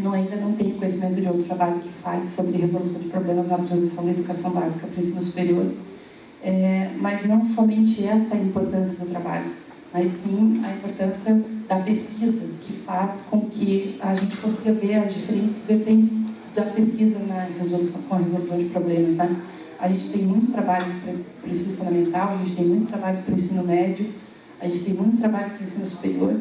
eu ainda não tenho conhecimento de outro trabalho que fale sobre resolução de problemas na transição da educação básica para o ensino superior. Mas não somente essa é a importância do trabalho, mas sim a importância da pesquisa, que faz com que a gente consiga ver as diferentes vertentes da pesquisa com a resolução de problemas, né? A gente tem muitos trabalhos para o ensino fundamental, a gente tem muitos trabalhos para o ensino médio, a gente tem muitos trabalhos para o ensino superior,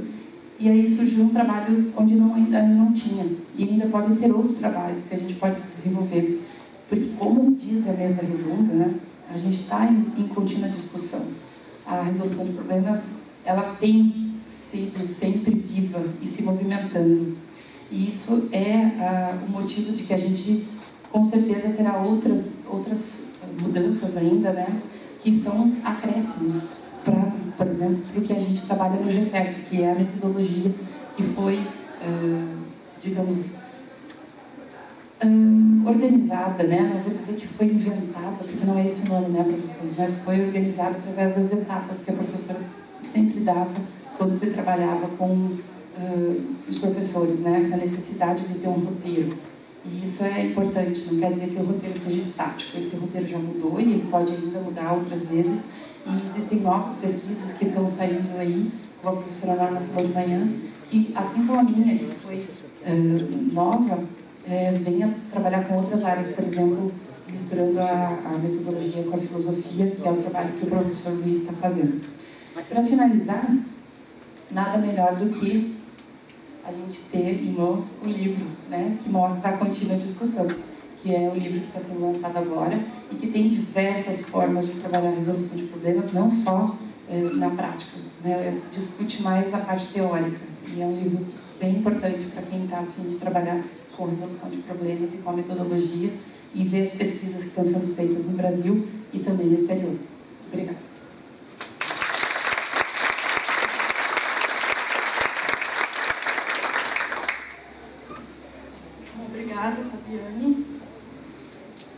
e aí surgiu um trabalho onde ainda não tinha, e ainda podem ter outros trabalhos que a gente pode desenvolver, porque como diz a mesa redonda, né, a gente está em contínua discussão. a resolução de problemas, ela tem sido sempre viva e se movimentando. E isso é o motivo de que a gente, com certeza, terá outras mudanças ainda, né? Que são acréscimos para, por exemplo, para o que a gente trabalha no GTEC, que é a metodologia que foi, digamos, organizada, né? Não vou dizer que foi inventada, porque não é esse o nome, né, professor? Mas foi organizada através das etapas que a professora sempre dava quando se trabalhava com os professores, né? Essa necessidade de ter um roteiro. E isso é importante, não quer dizer que o roteiro seja estático. Esse roteiro já mudou e ele pode ainda mudar outras vezes. E existem novas pesquisas que estão saindo aí, como a professora Norma falou de manhã, que, assim como a minha, que foi nova, venha trabalhar com outras áreas, por exemplo, misturando a metodologia com a filosofia, que é o trabalho que o professor Luiz está fazendo. Para finalizar, nada melhor do que a gente ter em mãos o livro, né, que mostra a contínua discussão, que é o livro que está sendo lançado agora e que tem diversas formas de trabalhar a resolução de problemas, não só na prática, né, discute mais a parte teórica. E é um livro bem importante para quem está a fim de trabalhar com resolução de problemas e com a metodologia e ver as pesquisas que estão sendo feitas no Brasil e também no exterior. Obrigada. Obrigada, Fabiane.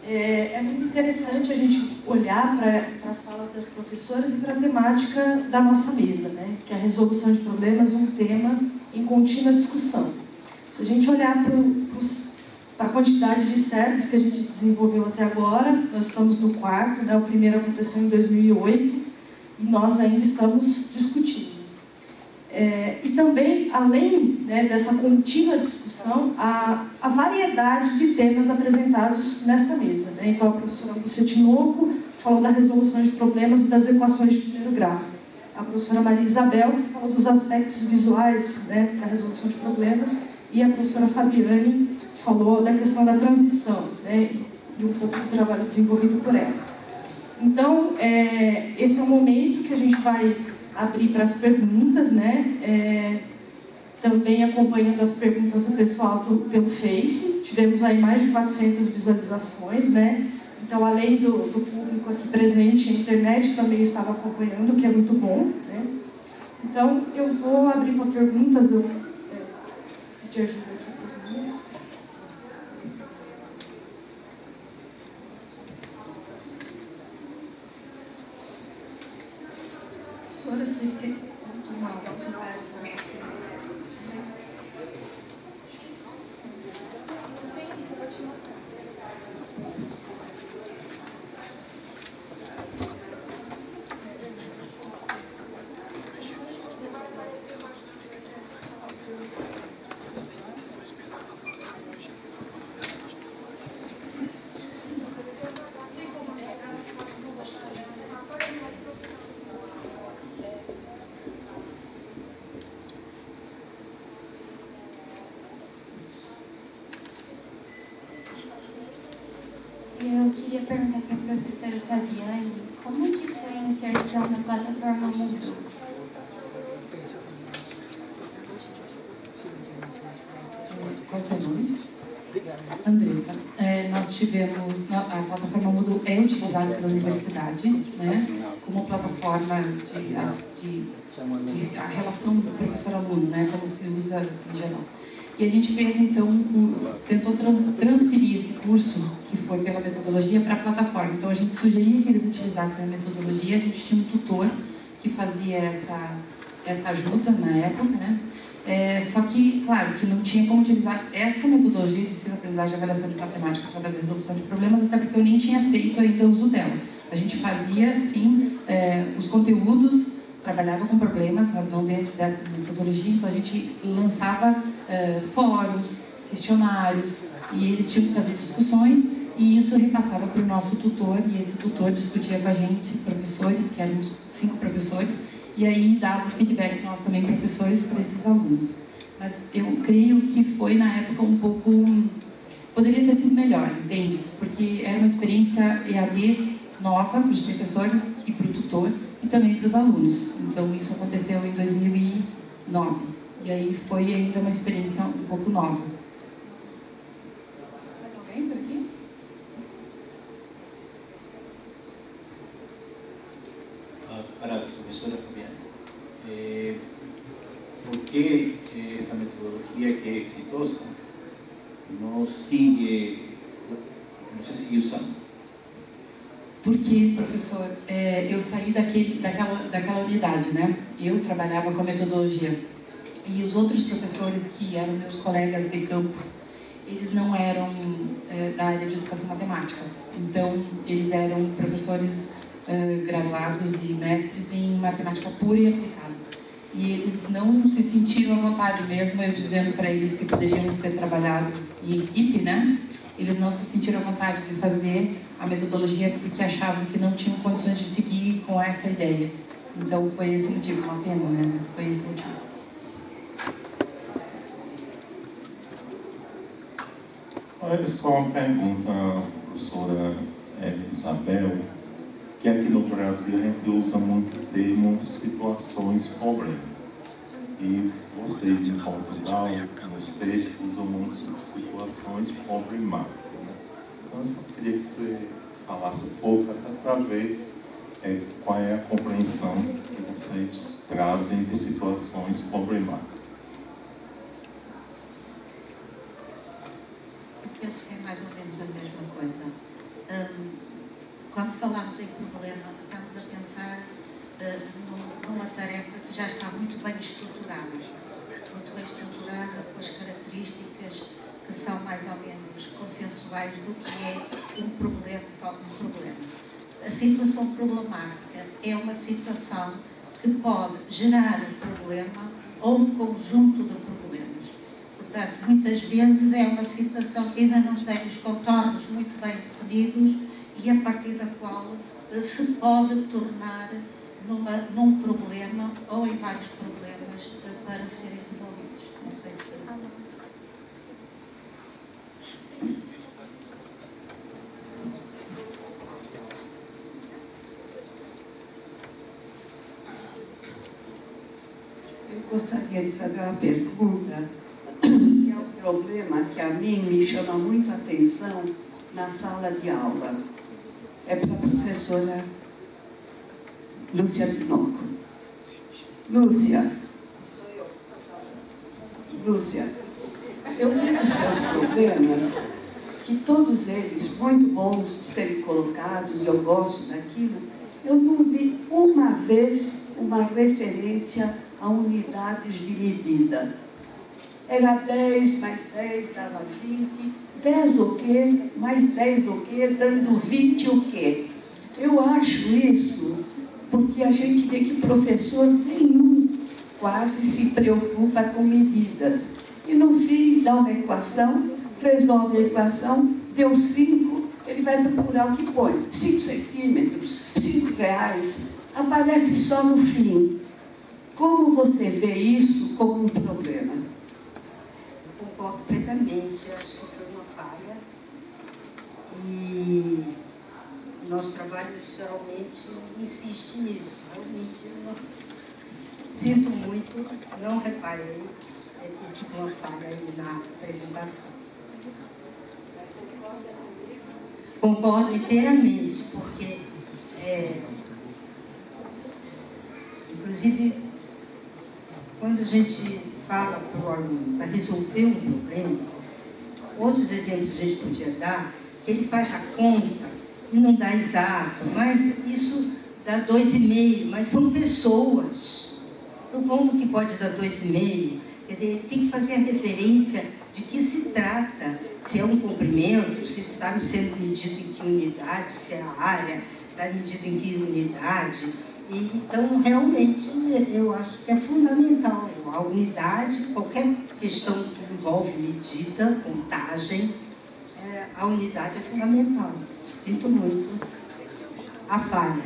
É muito interessante a gente olhar para as falas das professoras e para a temática da nossa mesa, né? Que é a resolução de problemas, um tema em contínua discussão. Se a gente olhar para a quantidade de CERPs que a gente desenvolveu até agora, nós estamos no quarto, né? O primeiro aconteceu em 2008 e nós ainda estamos discutindo. E também, além, né, dessa contínua discussão, a variedade de temas apresentados nesta mesa, né? Então, a professora Lúcia Tinoco falou da resolução de problemas e das equações de primeiro grau. A professora Maria Isabel falou dos aspectos visuais, né, da resolução de problemas. E a professora Fabiane falou da questão da transição, né, e um pouco do trabalho desenvolvido por ela. Então, esse é o momento que a gente vai abrir para as perguntas, né? Também acompanhando as perguntas do pessoal pelo Face. Tivemos aí mais de 400 visualizações, né? Então, além do público aqui presente, a internet também estava acompanhando, o que é muito bom, né? Então, eu vou abrir para perguntas, eu pedir ajuda aqui para as meninas. Professora, vocês querem tomar os lugares para Eu queria perguntar para a professora Fabiane como que foi a inserção na plataforma Moodle? Qual é o nome? Andressa. Nós tivemos, a plataforma Moodle é utilizada pela universidade, né, como plataforma de a relação do professor-aluno, né, como se usa em geral. E a gente fez, então, tentou transferir esse curso, que foi pela metodologia, para a plataforma. Então, a gente sugeria que eles utilizassem a metodologia, a gente tinha um tutor que fazia essa ajuda na época, né? Só que, claro, que não tinha como utilizar essa metodologia de ensino-aprendizagem e avaliação de matemática através da resolução de problemas, até porque eu nem tinha feito ainda uso dela. A gente fazia, sim, os conteúdos, trabalhava com problemas, mas não dentro dessa metodologia, então a gente lançava fóruns, questionários, e eles tinham que fazer discussões, e isso repassava para o nosso tutor, e esse tutor discutia com a gente, professores, que éramos 5 professores, e aí dava feedback nós também, professores, para esses alunos. Mas eu creio que foi, na época, um pouco... Poderia ter sido melhor, entende? Porque era uma experiência EAD nova para os professores e para o tutor, e também para os alunos. Então, isso aconteceu em 2009. E aí foi ainda uma experiência um pouco nova. Mais alguém por aqui? Para a professora Fabiana, por que essa metodologia que é exitosa não se sigue usando? Porque, professor, eu saí daquela unidade, né? Eu trabalhava com a metodologia. E os outros professores que eram meus colegas de campus, eles não eram da área de educação matemática. Então, eles eram professores graduados e mestres em matemática pura e aplicada. E eles não se sentiram à vontade, mesmo eu dizendo para eles que poderiam ter trabalhado em equipe, né? Eles não se sentiram à vontade de fazer a metodologia porque achavam que não tinham condições de seguir com essa ideia. Então, foi esse o motivo, uma pena, né? Mas foi esse o motivo. Olha só uma pergunta, professora Isabel, que aqui no Brasil a gente usa muito o termo situações problema. E vocês em Portugal, nos textos, usam muito situações problemáticas. Né? Então eu só queria que você falasse um pouco, até para ver qual é a compreensão que vocês trazem de situações problemáticas. Penso que é mais ou menos a mesma coisa. Quando falamos em problema, estamos a pensar numa tarefa que já está muito bem estruturada, com as características que são mais ou menos consensuais do que é um problema, um problema. A situação problemática é uma situação que pode gerar um problema ou um conjunto de problemas. Portanto, muitas vezes é uma situação que ainda não tem os contornos muito bem definidos e a partir da qual se pode tornar num problema ou em vários problemas para serem resolvidos. Não sei se... Eu gostaria de fazer uma pergunta, que é um problema que a mim me chama muito a atenção na sala de aula. É para a professora Lúcia Tinoco. Lúcia, eu vejo os seus problemas, que todos eles muito bons de serem colocados, eu gosto daquilo, eu não vi uma vez uma referência a unidades de medida. Era 10 mais 10 dava 20, 10 o quê, mais 10 o quê, dando 20 o quê. Eu acho isso porque a gente vê que professor nenhum quase se preocupa com medidas. E no fim dá uma equação, resolve a equação, deu 5, ele vai procurar o que põe. 5 centímetros, 5 reais, aparece só no fim. Como você vê isso como um problema? Eu concordo plenamente, acho que foi uma falha. E o nosso trabalho geralmente insiste nisso. Realmente eu não sinto muito, não reparei que isso foi uma falha aí na apresentação. Concordo inteiramente, porque inclusive quando a gente fala para o aluno para resolver um problema, outros exemplos a gente podia dar, que ele faz a conta e não dá exato, mas isso dá 2,5, mas são pessoas. Então, como que pode dar 2,5? Quer dizer, ele tem que fazer a referência de que se trata, se é um comprimento, se está sendo medido em que unidade, se é a área, está medida em que unidade. Então, realmente, eu acho que é fundamental. A unidade, qualquer questão que envolve medida, contagem, a unidade é fundamental. Sinto muito a falha.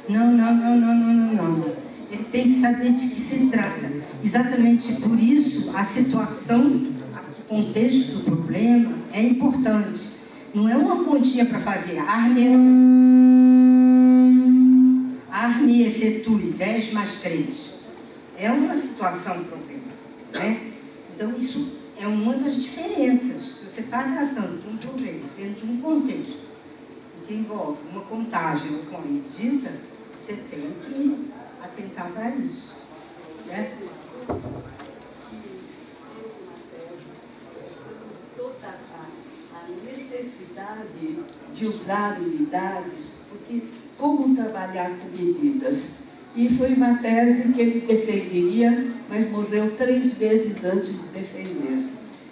Não. Ele tem que saber de que se trata. Exatamente por isso, a situação, o contexto do problema é importante. Não é uma continha para fazer arme efetue 10 mais 3. É uma situação problema, né? Então, isso é uma das diferenças. Se você está tratando de um problema dentro de um contexto que envolve uma contagem ou com a medida, você tem que atentar para isso, né? A necessidade de usar unidades, porque como trabalhar com medidas? E foi uma tese que ele defenderia, mas morreu 3 vezes antes de defender.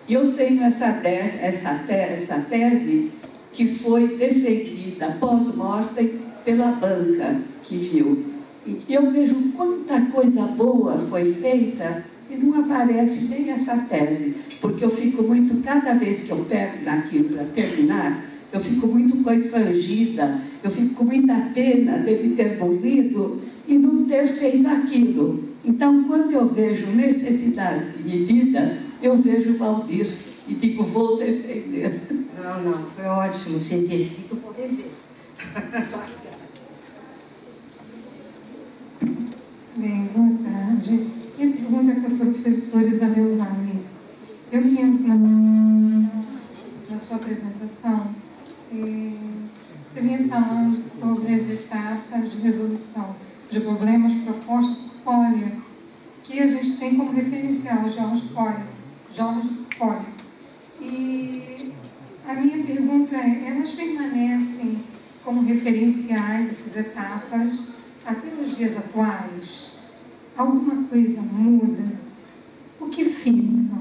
E eu tenho essa tese que foi defendida pós-mortem pela banca que viu. E eu vejo quanta coisa boa foi feita e não aparece nem essa tese, porque eu fico muito, cada vez que eu pego naquilo para terminar, eu fico muito constrangida, eu fico com muita pena dele ter morrido e não ter feito aquilo. Então, quando eu vejo necessidade de medida, eu vejo o Valdir e digo, vou defender. Não, foi ótimo, científico poder ver. Bem, boa tarde. Minha pergunta é para a professora Isabel Vale. Eu me lembro na sua apresentação, você vinha falando sobre as etapas de resolução de problemas propostos por Collier, que a gente tem como referencial George Collier. E a minha pergunta é, elas permanecem como referenciais essas etapas até nos dias atuais? Alguma coisa muda? O que fica?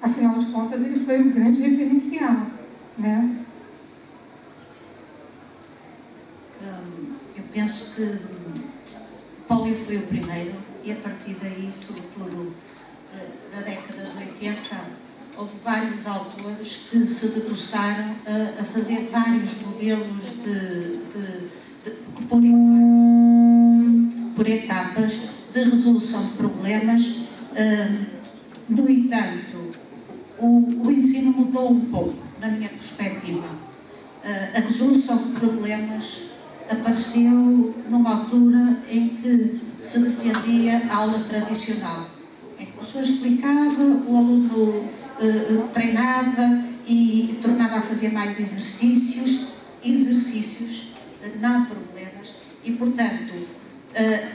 Afinal de contas, ele foi um grande referencial, né? Eu penso que Collier foi o primeiro e a partir daí, sobretudo na década de 80, houve vários autores que se debruçaram a fazer vários modelos por etapas de resolução de problemas. No entanto, o ensino mudou um pouco, na minha perspectiva. A resolução de problemas apareceu numa altura em que se defendia a aula tradicional, em que o professor explicava, o aluno treinava e tornava a fazer mais exercícios, não problemas, e, portanto,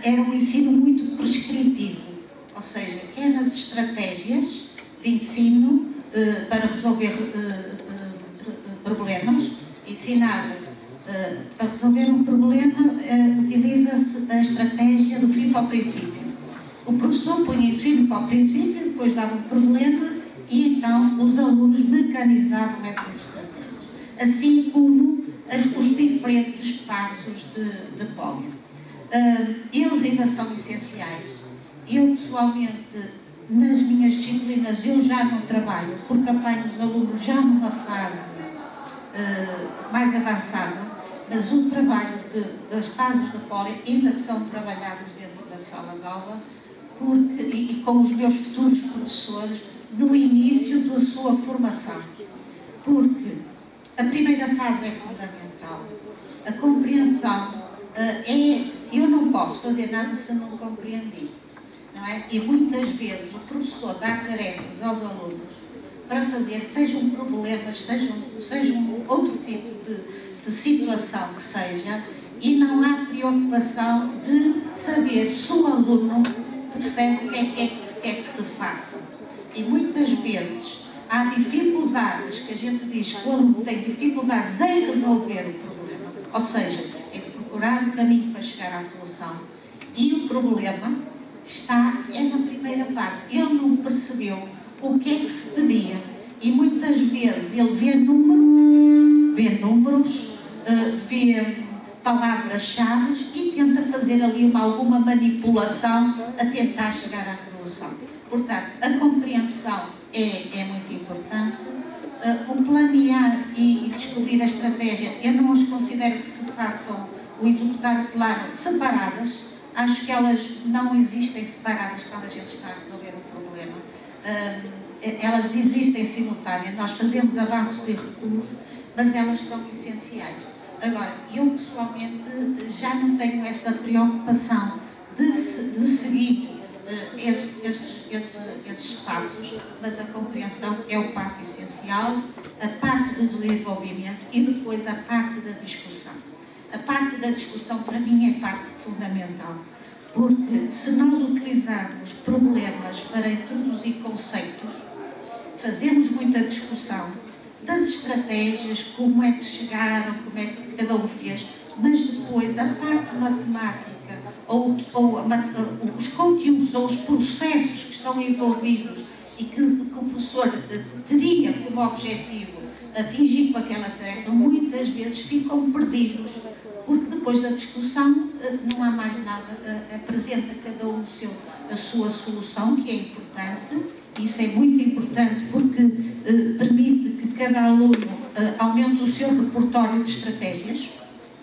era um ensino muito prescritivo, ou seja, quer nas estratégias de ensino para resolver problemas, ensinava-se para resolver um problema, utiliza-se a estratégia do fim para o princípio. O professor punha ensino para o princípio, depois dava um problema e então os alunos mecanizavam essas estratégias. Assim como os diferentes passos de Collier. Eles ainda são essenciais. Eu, pessoalmente, nas minhas disciplinas, eu já não trabalho, porque apanho os alunos já numa fase mais avançada, mas o trabalho das fases de Collier ainda são trabalhados dentro da sala de aula e com os meus futuros professores no início da sua formação. Porque a primeira fase é fundamental. A compreensão eu não posso fazer nada se não compreender, não é? E muitas vezes o professor dá tarefas aos alunos para fazer, sejam problemas, sejam outro tipo de situação que seja, e não há preocupação de saber se o aluno percebe o que é que se faça. E muitas vezes há dificuldades que a gente diz que o aluno tem dificuldades em resolver o problema, ou seja, é de procurar um caminho para chegar à solução. E o problema é na primeira parte. Ele não percebeu o que é que se pedia. E muitas vezes ele vê números, vê palavras-chave e tenta fazer ali alguma manipulação a tentar chegar à resolução. Portanto, a compreensão é muito importante. O planear e descobrir a estratégia, eu não as considero que se façam o executar o plano separadas. Acho que elas não existem separadas quando a gente está a resolver um problema. Elas existem simultâneas. Nós fazemos avanços e recuos, mas elas são essenciais. Agora, eu pessoalmente já não tenho essa preocupação de seguir esses passos, mas a compreensão é o passo essencial, a parte do desenvolvimento e depois a parte da discussão. A parte da discussão, para mim, é parte fundamental, porque se nós utilizarmos problemas para introduzir conceitos, fazemos muita discussão das estratégias, como é que chegaram, como é que cada um fez, mas depois a parte matemática, ou os conteúdos, ou os processos que estão envolvidos e que o professor teria como objetivo atingir com aquela tarefa, muitas vezes ficam perdidos, porque depois da discussão não há mais nada, apresenta cada um a sua solução, que é importante. Isso é muito importante porque permite que cada aluno aumente o seu repertório de estratégias.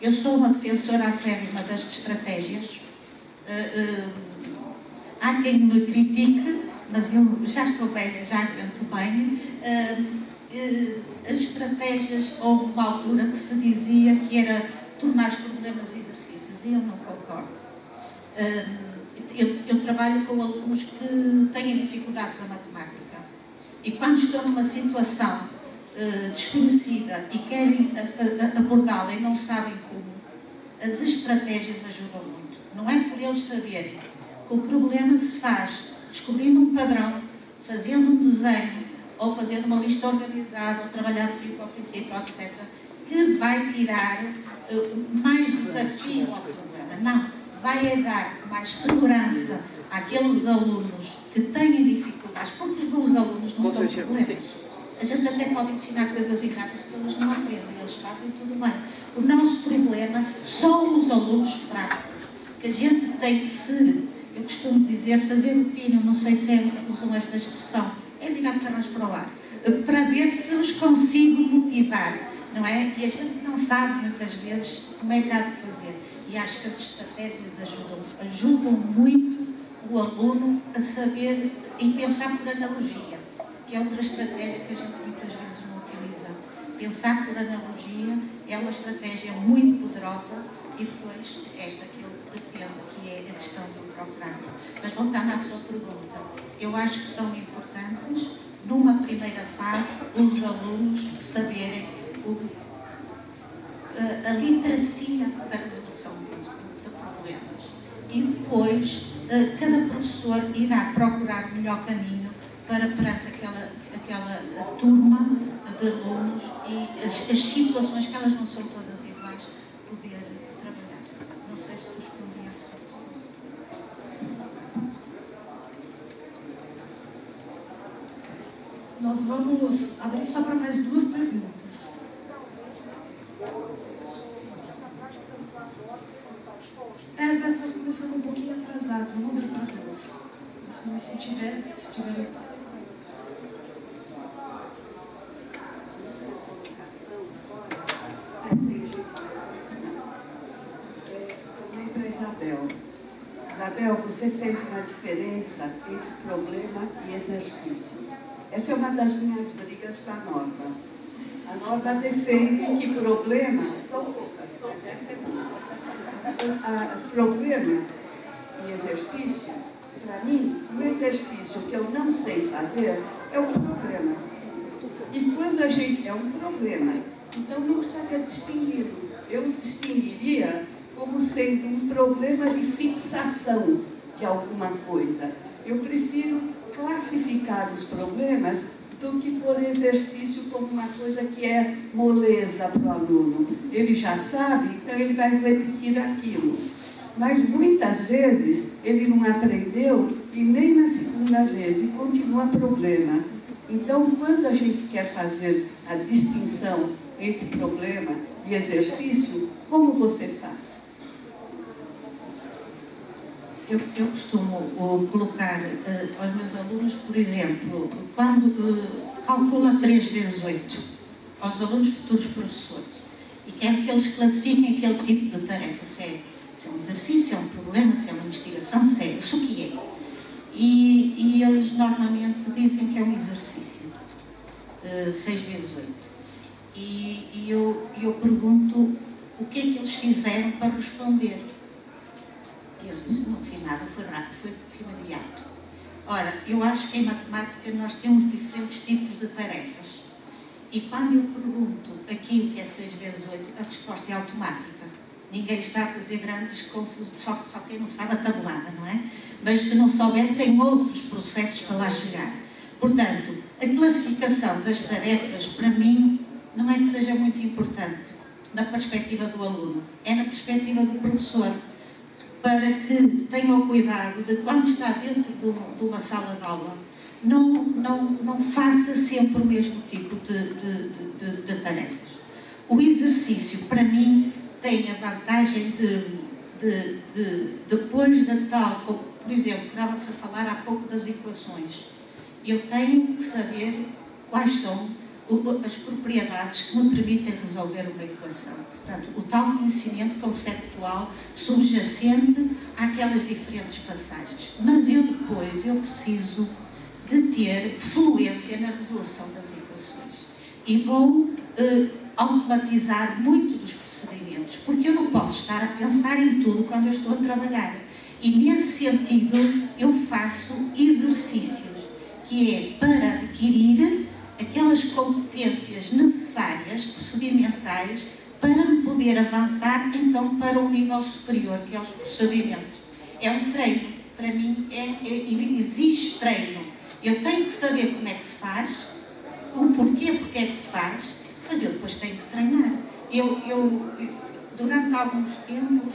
Eu sou uma defensora acérrima das estratégias. Há quem me critique, mas eu já estou velha, já aguento bem. As estratégias, houve uma altura que se dizia que era tornar os problemas exercícios, e eu não concordo. Eu trabalho com alunos que têm dificuldades na matemática e quando estão numa situação desconhecida e querem abordá-la e não sabem como, as estratégias ajudam muito. Não é por eles saberem que o problema se faz descobrindo um padrão, fazendo um desenho ou fazendo uma lista organizada ou trabalhar de fio para o princípio, etc., que vai tirar mais desafio ao problema. Não. Vai dar mais segurança àqueles alunos que têm dificuldades, porque os meus alunos não são problemas. A gente até pode ensinar coisas erradas que eles não aprendem, eles fazem tudo bem. O nosso problema são os alunos práticos, que a gente tem que se, eu costumo dizer, fazer o pino, não sei se usam esta expressão, é virar pernas para o ar, para ver se os consigo motivar, não é? E a gente não sabe muitas vezes como é que há de fazer. E acho que as estratégias ajudam muito o aluno a saber e pensar por analogia, que é outra estratégia que a gente muitas vezes não utiliza. Pensar por analogia é uma estratégia muito poderosa e depois esta que eu defendo, que é a questão do programa. Mas voltando à sua pergunta, eu acho que são importantes, numa primeira fase, os alunos saberem a literacia da resolução de problemas. E depois, cada professor irá procurar o melhor caminho para, perante aquela turma de alunos e as situações, que elas não são todas iguais, poder trabalhar. Não sei se respondi a esta pergunta. Nós vamos abrir só para mais 2 perguntas. Mas nós começamos um pouquinho atrasados, vamos abrir para 2. Assim, se tiver. Também para Isabel. Isabel, você fez uma diferença entre problema e exercício. Essa é uma das minhas brigas com a Norma. A Norma defende que problema são poucas. Problema e exercício, para mim, o exercício que eu não sei fazer é um problema. E quando a gente é um problema, então não precisaria distingui-lo. Eu distinguiria como sendo um problema de fixação de alguma coisa. Eu prefiro classificar os problemas do que por exercício como uma coisa que é moleza para o aluno. Ele já sabe, então ele vai repetir aquilo. Mas muitas vezes ele não aprendeu e nem na segunda vez, e continua problema. Então, quando a gente quer fazer a distinção entre problema e exercício, como você faz? Eu costumo colocar aos meus alunos, por exemplo, quando calcula 3 vezes 8, aos alunos futuros professores, e quero que eles classifiquem aquele tipo de tarefa, se é um exercício, se é um problema, se é uma investigação, se é isso que é. E eles normalmente dizem que é um exercício, 6 vezes 8. E eu pergunto o que é que eles fizeram para responder. E eles dizem, não fiz nada, foi rápido, foi imediato. Ora, eu acho que em matemática nós temos diferentes tipos de tarefas. E quando eu pergunto aquilo que é 6 vezes 8, a resposta é automática. Ninguém está a fazer grandes confusões, só quem não sabe a tabulada, não é? Mas se não souber, tem outros processos para lá chegar. Portanto, a classificação das tarefas, para mim, não é que seja muito importante na perspectiva do aluno, é na perspectiva do professor, para que tenha o cuidado de, quando está dentro de uma sala de aula, não faça sempre o mesmo tipo de tarefas. O exercício, para mim, tem a vantagem depois da tal, como, por exemplo, estava-se a falar há pouco das equações. Eu tenho que saber quais são as propriedades que me permitem resolver uma equação. Portanto, o tal conhecimento conceptual subjacente àquelas diferentes passagens. Mas eu preciso de ter fluência na resolução das equações. E vou automatizar muito dos procedimentos, porque eu não posso estar a pensar em tudo quando eu estou a trabalhar. E nesse sentido, eu faço exercícios, que é para adquirir aquelas competências necessárias, procedimentais, para me poder avançar, então, para um nível superior, que é os procedimentos. É um treino. Para mim, exige treino. Eu tenho que saber como é que se faz, o porquê, porque é que se faz, mas eu depois tenho que treinar. Durante alguns tempos,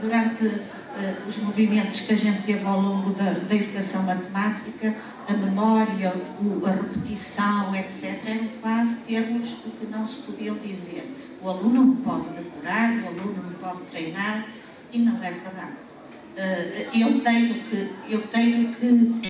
durante os movimentos que a gente teve ao longo da educação matemática, a memória, a repetição, etc., eram quase termos que não se podiam dizer. O aluno não pode decorar, o aluno não pode treinar, e não é verdade. Eu tenho que